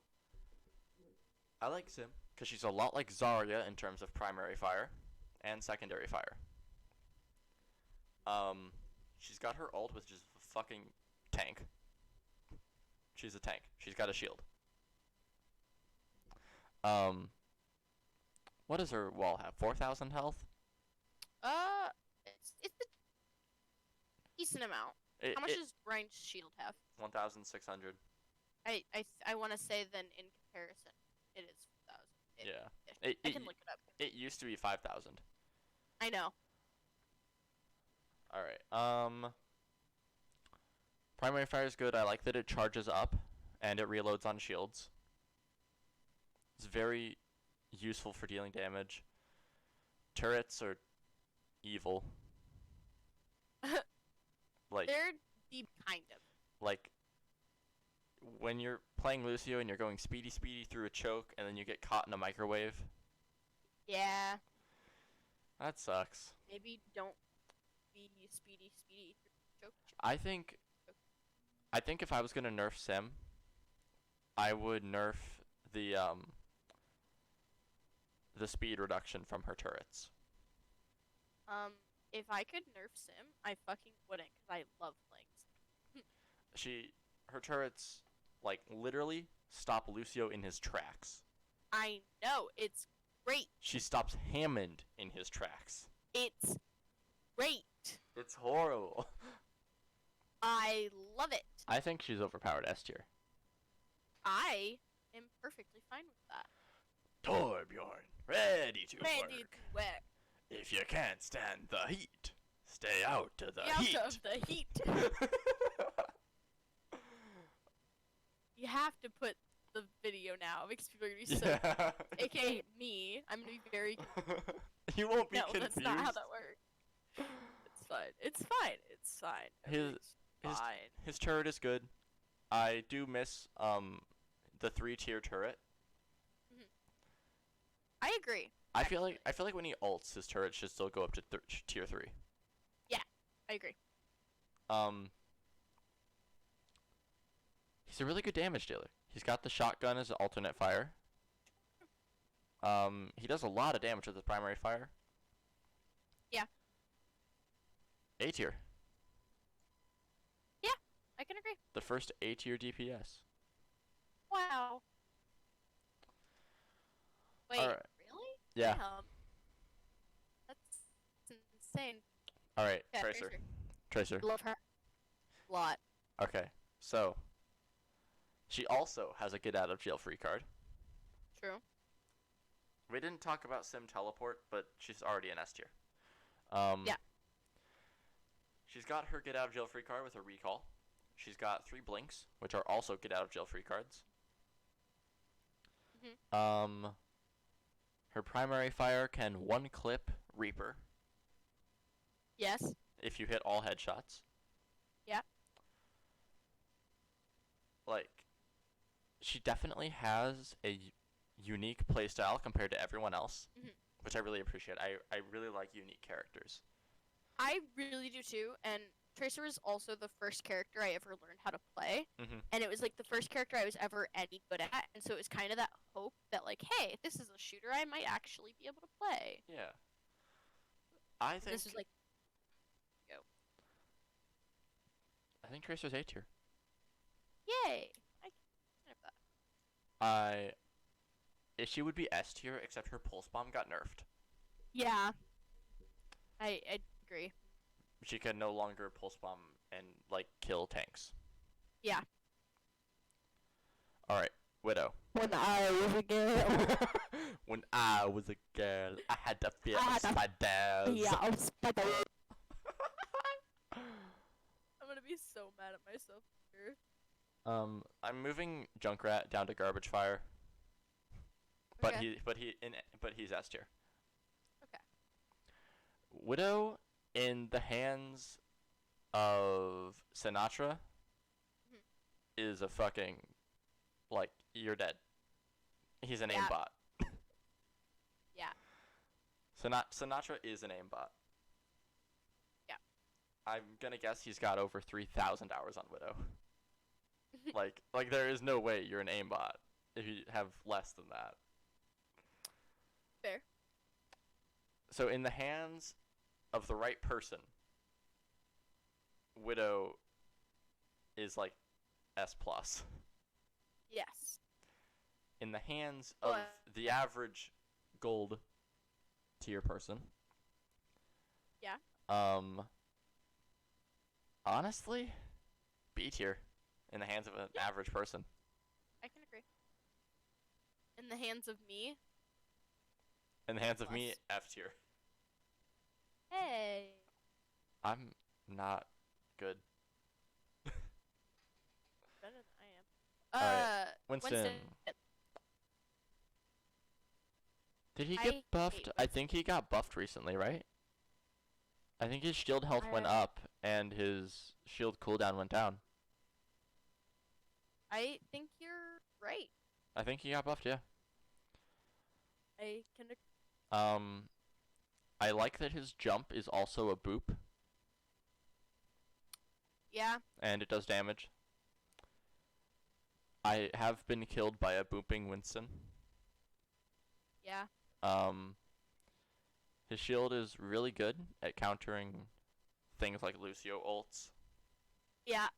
I like Sim because she's a lot like Zarya in terms of primary fire and secondary fire. She's got her ult, which is a fucking tank. She's a tank. She's got a shield. What does her wall have? 4,000 health? It's a decent amount. How much does Ryan's shield have? 1,600. I want to say then in comparison, it is 4,000. Yeah. I can look it up. It used to be 5,000. I know. All right. Primary fire is good. I like that it charges up and it reloads on shields. It's very useful for dealing damage. Turrets are evil. They're deep, kind of. Like when you're playing Lucio and you're going speedy through a choke and then you get caught in a microwave. Yeah. That sucks. Maybe don't be speedy. I think if I was gonna nerf Sim, I would nerf the speed reduction from her turrets. If I could nerf Sim, I fucking wouldn't, because I love playing Sim. Her turrets, like, literally stop Lucio in his tracks. I know, it's great. She stops Hammond in his tracks. It's great. It's horrible. I love it. I think she's overpowered S tier. I am perfectly fine with that. Torbjorn, ready to work. If you can't stand the heat, stay out of the heat. Out of the heat. You have to put the video now because people are going to be so... AKA me. I'm going to be very... You won't be confused. No, that's not how that works. It's fine. It's fine. It's fine. His turret is good. I do miss the 3-tier turret. I agree. I feel like when he ults, his turret should still go up to tier 3. Yeah, I agree. He's a really good damage dealer. He's got the shotgun as an alternate fire. He does a lot of damage with his primary fire. Yeah. A tier. Yeah, I can agree. The first A tier DPS. Wow. Wait, right. Really? Yeah. That's insane. Alright, Yeah, Tracer. Love her. A lot. Okay, so she also has a get out of jail free card. True. We didn't talk about Sim Teleport, but she's already an S tier. Yeah. She's got her get out of jail free card with her recall. She's got 3 blinks, which are also get out of jail free cards. Her primary fire can 1-clip Reaper. Yes. If you hit all headshots. Yeah. Like, she definitely has a unique playstyle compared to everyone else, which I really appreciate. I really like unique characters. I really do too, and Tracer was also the first character I ever learned how to play, and it was like the first character I was ever any good at, and so it was kind of that hope that like, hey, if this is a shooter, I might actually be able to play. Yeah. I think this is like, go. I think Tracer's A tier. Yay! I can have that. She would be S tier, except her pulse bomb got nerfed. Yeah. I agree. She can no longer pulse bomb and like kill tanks. Yeah. All right, Widow. When I was a girl. When I was a girl, I had to fear spiders. Yeah, spiders. I'm gonna be so mad at myself here. I'm moving Junkrat down to garbage fire. Okay. But he's S tier. Okay. Widow in the hands of Sinatra is a fucking, like, you're dead. He's an aimbot. Yeah. Sinatra is an aimbot. Yeah. I'm gonna guess he's got over 3,000 hours on Widow. like there is no way you're an aimbot if you have less than that. Fair. So in the hands of the right person, Widow is like S+. Yes. In the hands of the average gold tier person. Yeah. Honestly, B tier in the hands of an average person. I can agree. In the hands of me. In the hands of me, F tier. Hey. I'm not good. Better than I am. Alright, Winston. Did he get buffed? I think he got buffed recently, right? I think his shield health went up and his shield cooldown went down. I think you're right. I think he got buffed, yeah. I can. I like that his jump is also a boop. Yeah. And it does damage. I have been killed by a booping Winston. Yeah. His shield is really good at countering things like Lucio ults. Yeah.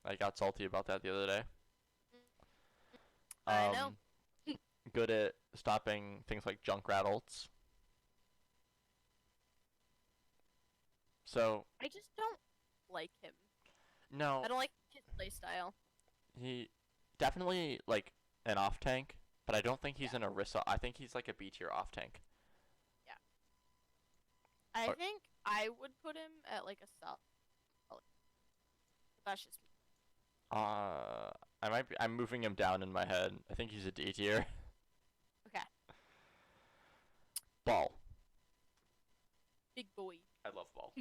I got salty about that the other day. I know. Good at stopping things like Junkrat ults. So I just don't like him. No. I don't like his playstyle. He definitely like an off tank, but I don't think he's an Orisa. I think he's like a B tier off tank. Yeah. I think I would put him at like a sub. That's just me. I'm moving him down in my head. I think he's a D tier. Okay. Ball. Big boy. I love Ball.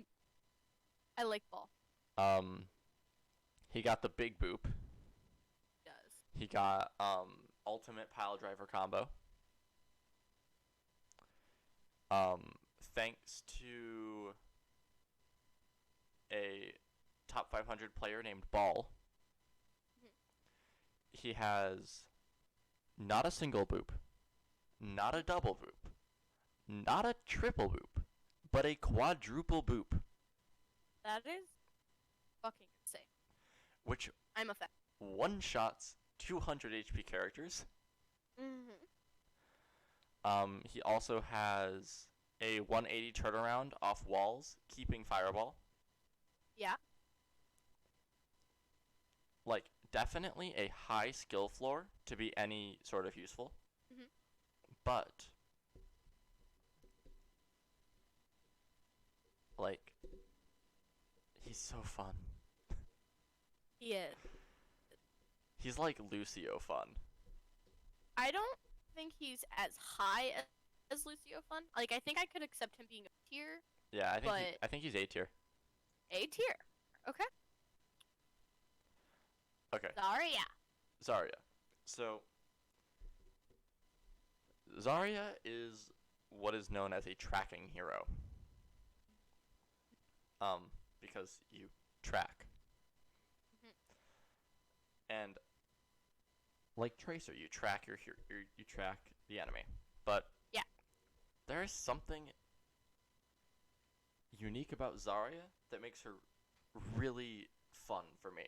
I like Ball. He got the big boop. He does. He got ultimate pile driver combo. Thanks to a top 500 player named Ball, he has not a single boop, not a double boop, not a triple boop, but a quadruple boop. That is fucking insane. Which I'm a fan. One-shots 200 HP characters. Mm-hmm. He also has a 180 turnaround off walls, keeping Fireball. Yeah. Like, definitely a high skill floor to be any sort of useful. Mm-hmm. But, like, he's so fun. He is. He's like Lucio fun. I don't think he's as high as Lucio fun. Like, I think I could accept him being a tier. Yeah, I think he's A tier. A tier. Okay. Okay. Zarya. So, Zarya is what is known as a tracking hero. Because you track. Mm-hmm. And like Tracer, you track you track the enemy. But yeah, there is something unique about Zarya that makes her really fun for me.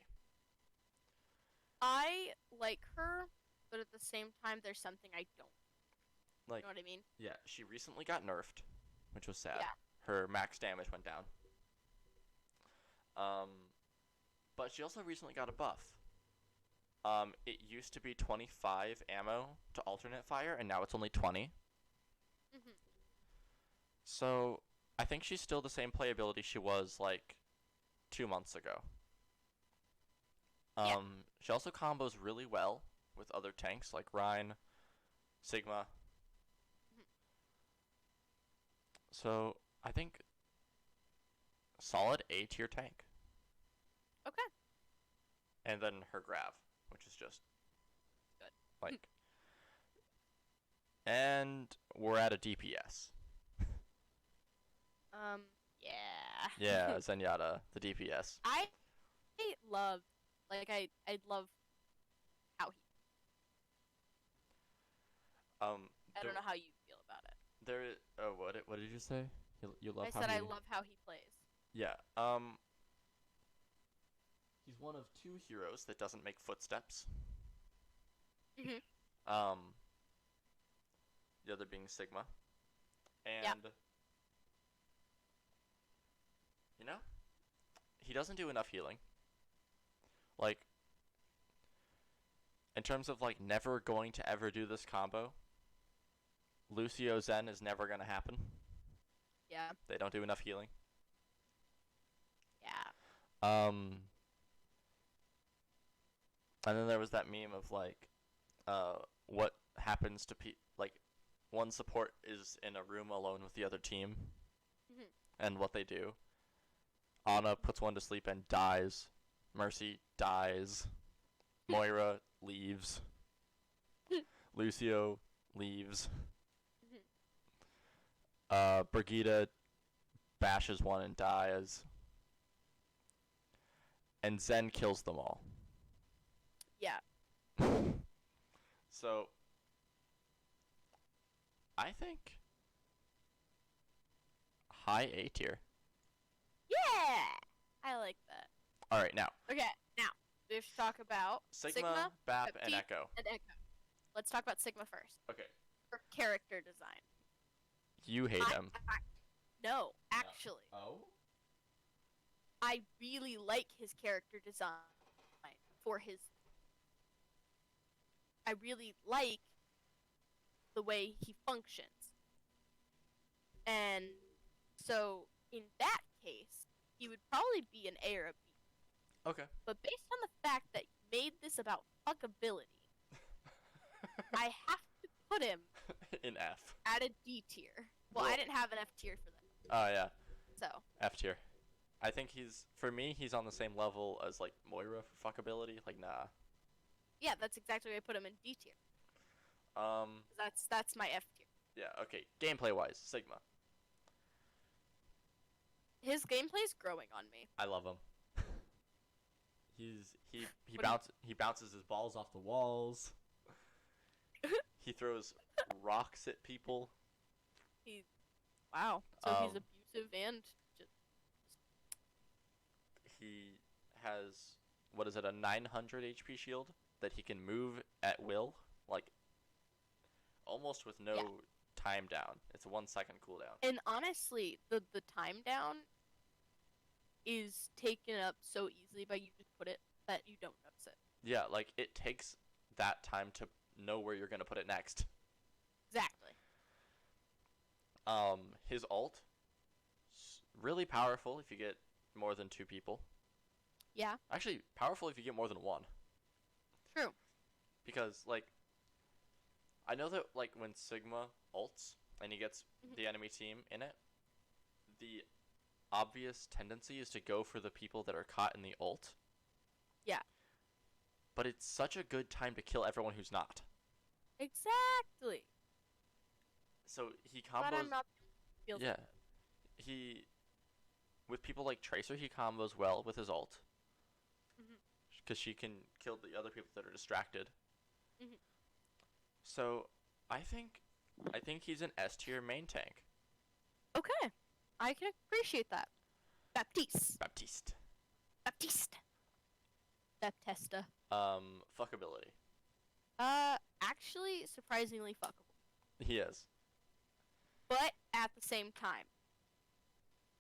I like her, but at the same time, there's something I don't. Like, you know what I mean? Yeah, she recently got nerfed, which was sad. Yeah. Her max damage went down. But she also recently got a buff. It used to be 25 ammo to alternate fire, and now it's only 20. Mm-hmm. So, I think she's still the same playability she was, like, 2 months ago. Yeah. She also combos really well with other tanks, like Rein, Sigma. Mm-hmm. So, I think solid A tier tank. Okay. And then her Grav, which is just good. Like, and we're at a DPS. Yeah. Yeah, Zenyatta, the DPS. I love, I love how he. I don't know how you feel about it. What did you say? You love how I said I love how he plays. Yeah. He's one of 2 heroes that doesn't make footsteps. Mm-hmm. The other being Sigma. And yep. You know, he doesn't do enough healing. Like, in terms of like never going to ever do this combo, Lucio Zen is never gonna happen. Yeah. They don't do enough healing. Yeah. And then there was that meme of like, what happens to like, one support is in a room alone with the other team, mm-hmm. and what they do. Ana puts one to sleep and dies. Mercy dies. Moira leaves. Lucio leaves. Brigitte bashes one and dies. and Zen kills them all. Yeah. So, I think high A tier. Yeah! I like that. Alright, now. Okay, now, we have to talk about Sigma, Bap, and Echo. Let's talk about Sigma first. Okay. For character design. You hate him. No, actually. Oh? I really like his character design for his... I really like the way he functions. And so, in that case, he would probably be an A or a B. Okay. But based on the fact that you made this about fuckability, I have to put him in F. At a D tier. Well, I didn't have an F tier for that. Oh, yeah. So. F tier. I think for me, he's on the same level as, like, Moira for fuckability. Like, nah. Yeah, that's exactly why I put him in D tier. That's my F tier. Yeah, okay. Gameplay-wise, Sigma. His gameplay's growing on me. I love him. He bounces his balls off the walls. He throws rocks at people. Wow. So he's abusive and just... He has, what is it, a 900 HP shield that he can move at will, like almost with no time down. It's a 1 second cooldown. And honestly, the time down is taken up so easily by you just put it that you don't notice it. Yeah, like it takes that time to know where you're gonna put it next. Exactly. His ult, really powerful if you get more than 2 people. Yeah. Actually, powerful if you get more than 1. True. Because, like, I know that, like, when Sigma ults and he gets the enemy team in it, the obvious tendency is to go for the people that are caught in the ult. Yeah. But it's such a good time to kill everyone who's not. Exactly. So he combos. But I'm not. Yeah. With people like Tracer, he combos well with his ult. Because she can kill the other people that are distracted. So I think he's an S tier main tank. Okay, I can appreciate that. Baptiste. Baptista. Fuckability. Actually, surprisingly fuckable. He is. But at the same time,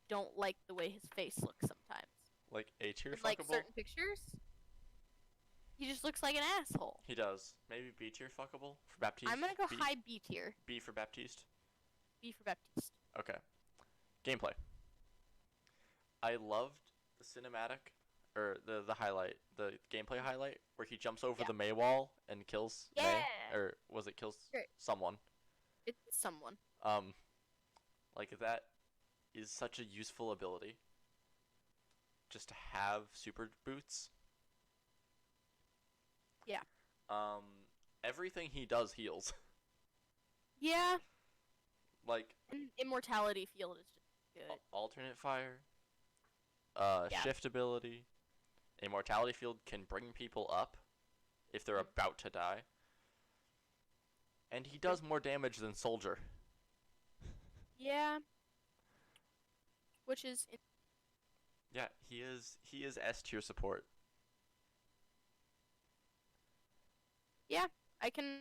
don't like the way his face looks sometimes. Like A tier fuckable? Like certain pictures, he just looks like an asshole. He does. Maybe B tier fuckable for Baptiste. I'm gonna go high B tier. B for Baptiste. B for Baptiste. Okay. Gameplay. I loved the cinematic, or the highlight, the gameplay highlight, where he jumps over the Mei wall and kills Mei, or was it kills someone? It's someone. Like that is such a useful ability. Just to have super boots. Yeah. Everything he does heals. Yeah. Like. And immortality field is just good. Alternate fire. Shift ability. Immortality field can bring people up if they're about to die. And he does more damage than Soldier. Yeah. Which is... Yeah, he is S tier support. Yeah, I can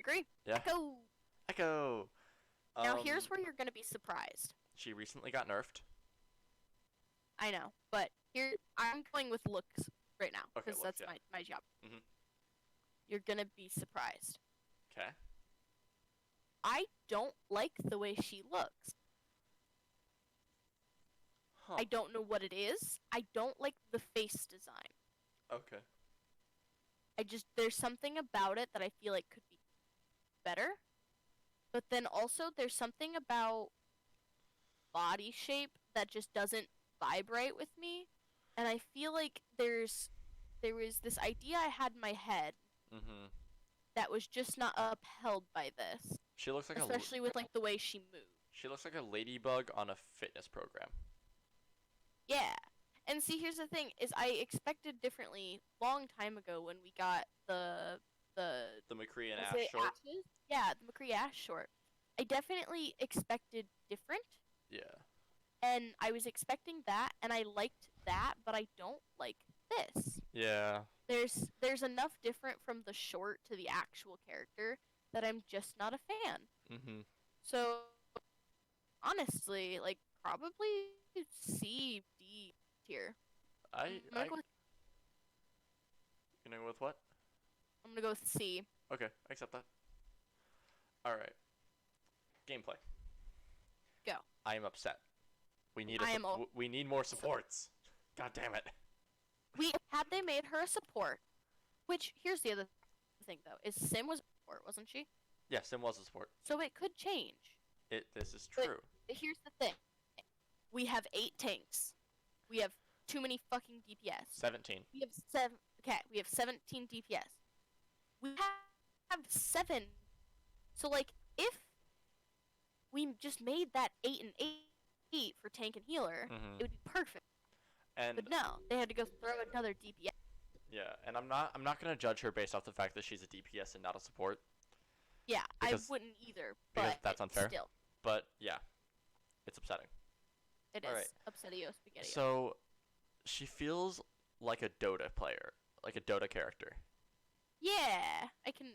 agree. Yeah. Echo. Now here's where you're gonna be surprised. She recently got nerfed. I know, but here I'm going with looks right now because that's my job. You're gonna be surprised. Okay. I don't like the way she looks. Huh. I don't know what it is. I don't like the face design. Okay. There's something about it that I feel like could be better. But then also there's something about body shape that just doesn't vibrate with me. And I feel like there was this idea I had in my head that was just not upheld by this. She looks like especially with like the way she moves. She looks like a ladybug on a fitness program. Yeah. And see, here's the thing: is I expected differently long time ago when we got the McCree and Ash short. Ashes? Yeah, the McCree Ash short. I definitely expected different. Yeah. And I was expecting that, and I liked that, but I don't like this. Yeah. There's enough different from the short to the actual character that I'm just not a fan. Mhm. So honestly, like probably C D tier. I Go with, you know with what? I'm gonna go with C. Okay, I accept that. All right. Gameplay. Go. I am upset. We need we need more supports. God damn it. Had they made her a support, which here's the other thing though, is Sim was a support, wasn't she? Yeah, Sim was a support. So it could change. This is true. But here's the thing. We have 8 tanks. We have too many fucking DPS. 17. We have 7. Okay, we have 17 DPS. We have 7. So like, if we just made that 8 and 8 for tank and healer, it would be perfect. But no, they had to go throw another DPS. Yeah, and I'm not gonna judge her based off the fact that she's a DPS and not a support. Yeah, because, I wouldn't either. Because that's unfair. Still. But yeah, it's upsetting. It is upsetio spaghetti. So, she feels like a Dota player, like a Dota character. Yeah, I can.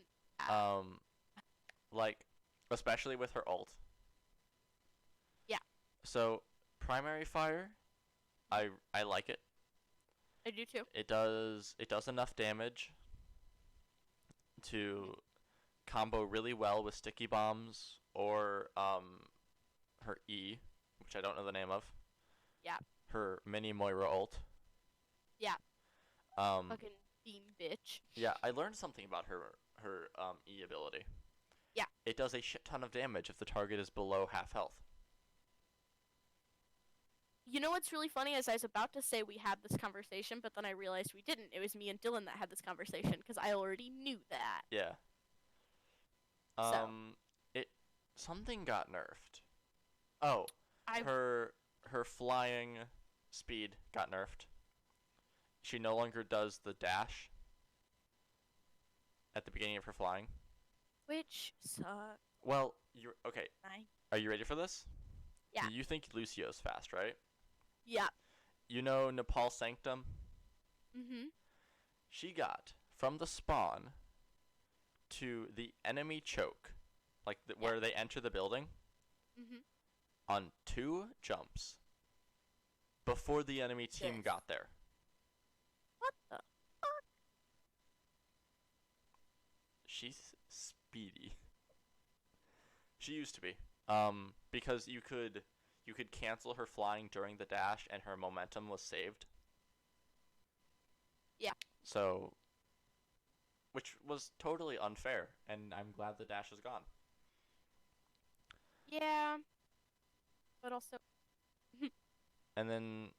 Like, especially with her ult. Yeah. So, primary fire, I like it. I do too. It does enough damage to combo really well with sticky bombs or her E, which I don't know the name of. Yeah. Her mini Moira ult. Yeah. Fucking beam bitch. Yeah, I learned something about her E ability. Yeah. It does a shit ton of damage if the target is below half health. You know what's really funny is I was about to say we had this conversation, but then I realized we didn't. It was me and Dylan that had this conversation because I already knew that. Yeah. Something got nerfed. Oh, her flying speed got nerfed. She no longer does the dash at the beginning of her flying. Which sucks. Well, you're okay. Are you ready for this? Yeah. You think Lucio's fast, right? Yeah. You know Nepal Sanctum? Mm-hmm. She got from the spawn to the enemy choke, like where they enter the building, on 2 jumps before the enemy team got there. What the fuck? She's speedy. She used to be. Because you could cancel her flying during the dash and her momentum was saved. Yeah. So, which was totally unfair, and I'm glad the dash is gone. Yeah. But also. And then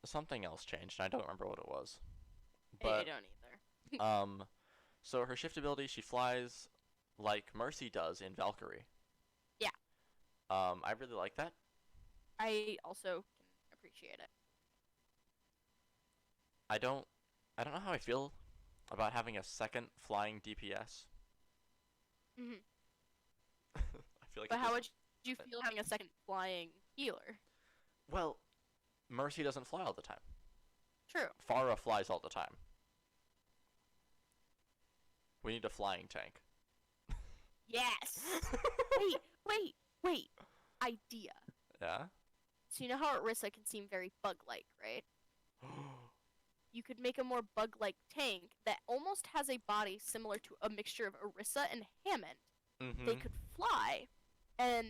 something else changed, and I don't remember what it was. But, I don't either. So her shift ability, she flies like Mercy does in Valkyrie. Yeah. I really like that. I also can appreciate it. I don't know how I feel about having a second flying DPS. Mhm. I feel like. But how would you feel having a second flying healer? Well, Mercy doesn't fly all the time. True. Pharah flies all the time. We need a flying tank. Yes. Wait. Idea. Yeah? So you know how Orisa can seem very bug-like, right? You could make a more bug-like tank that almost has a body similar to a mixture of Orisa and Hammond. Mm-hmm. They could fly, and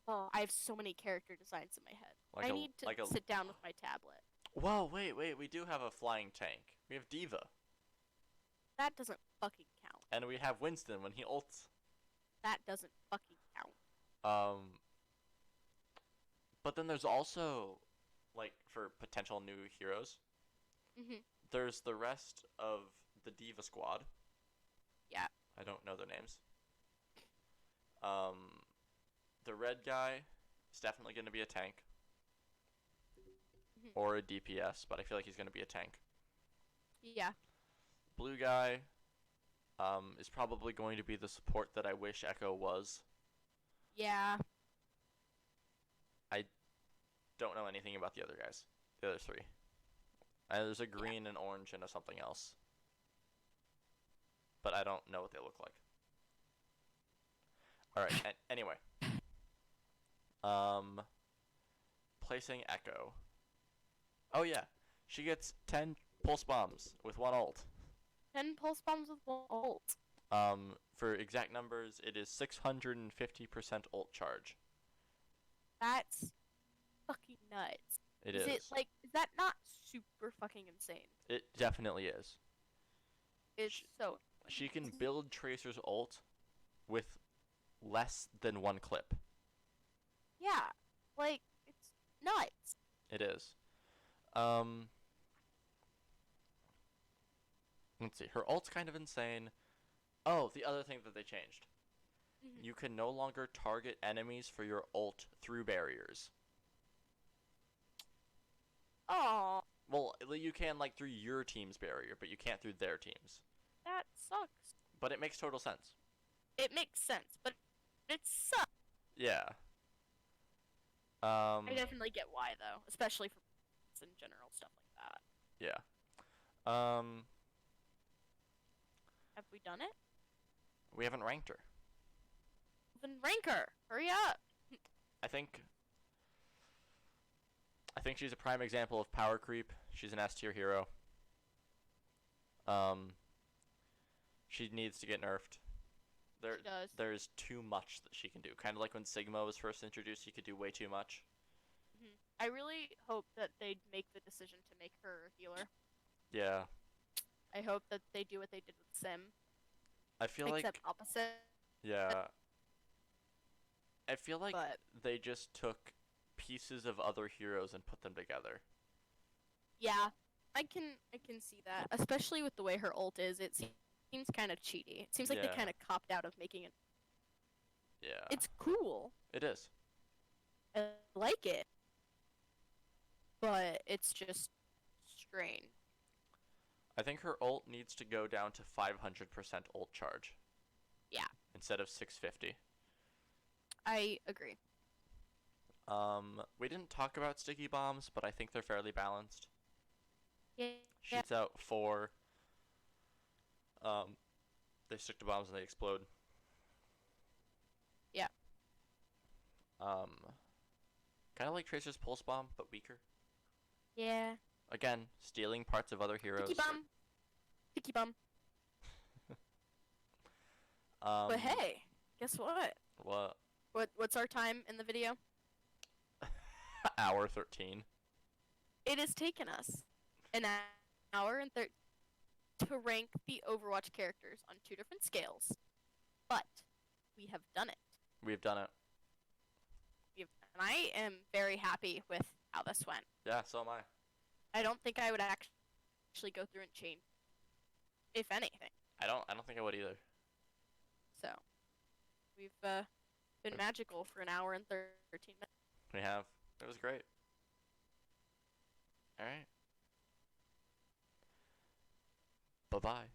I have so many character designs in my head. I need to sit down with my tablet. Whoa, wait, we do have a flying tank. We have Diva. That doesn't fucking count. And we have Winston when he ults. That doesn't fucking count. But then there's also, like, for potential new heroes, there's the rest of the Diva squad. Yeah. I don't know their names. The red guy is definitely going to be a tank. or a DPS, but I feel like he's going to be a tank. Yeah. Blue guy is probably going to be the support that I wish Echo was. Yeah. I don't know anything about the other guys. The other three. There's a green and orange and a something else. But I don't know what they look like. Alright, anyway. Placing Echo. Oh yeah. She gets 10 pulse bombs with 1 ult. 10 pulse bombs with 1 ult. For exact numbers, it is 650% ult charge. That's fucking nuts. It is. Is that not super fucking insane? It definitely is. She can build Tracer's ult with less than 1 clip. Yeah. It's nuts. It is. Let's see. Her ult's kind of insane. Oh, the other thing that they changed. You can no longer target enemies for your ult through barriers. Oh. Well, you can through your team's barrier, but you can't through their team's. That sucks. But it makes total sense. It makes sense, but it sucks. Yeah. I definitely get why, though, especially for in general, stuff like that. Yeah. Have we done it? We haven't ranked her. Then rank her. Hurry up. I think she's a prime example of power creep. She's an S tier hero. She needs to get nerfed. She does. There's too much that she can do. Kind of like when Sigma was first introduced, she could do way too much. I really hope that they make the decision to make her a healer. Yeah. I hope that they do what they did with Sim. I feel Except opposite. Yeah. I feel like they just took pieces of other heroes and put them together. Yeah, I can see that, especially with the way her ult is. It seems kind of cheaty. It seems like they kind of copped out of making it. Yeah. It's cool. It is. I like it, but it's just strange. I think her ult needs to go down to 500% ult charge. Yeah. Instead of 650. I agree. We didn't talk about sticky bombs, but I think they're fairly balanced. Yeah. Shoots out 4. They stick to bombs and they explode. Yeah. Kind of like Tracer's pulse bomb, but weaker. Yeah. Again, stealing parts of other heroes. Sticky bomb. Sticky bomb. But hey, guess what? What? What's our time in the video? Hour 13. It has taken us an hour and 13 to rank the Overwatch characters on 2 different scales, but we have done it. We've done it. And I am very happy with how this went. Yeah, so am I. I don't think I would actually go through and change, if anything. I don't think I would either. So, we've been magical for an hour and 13 minutes. We have. It was great. All right. Bye-bye.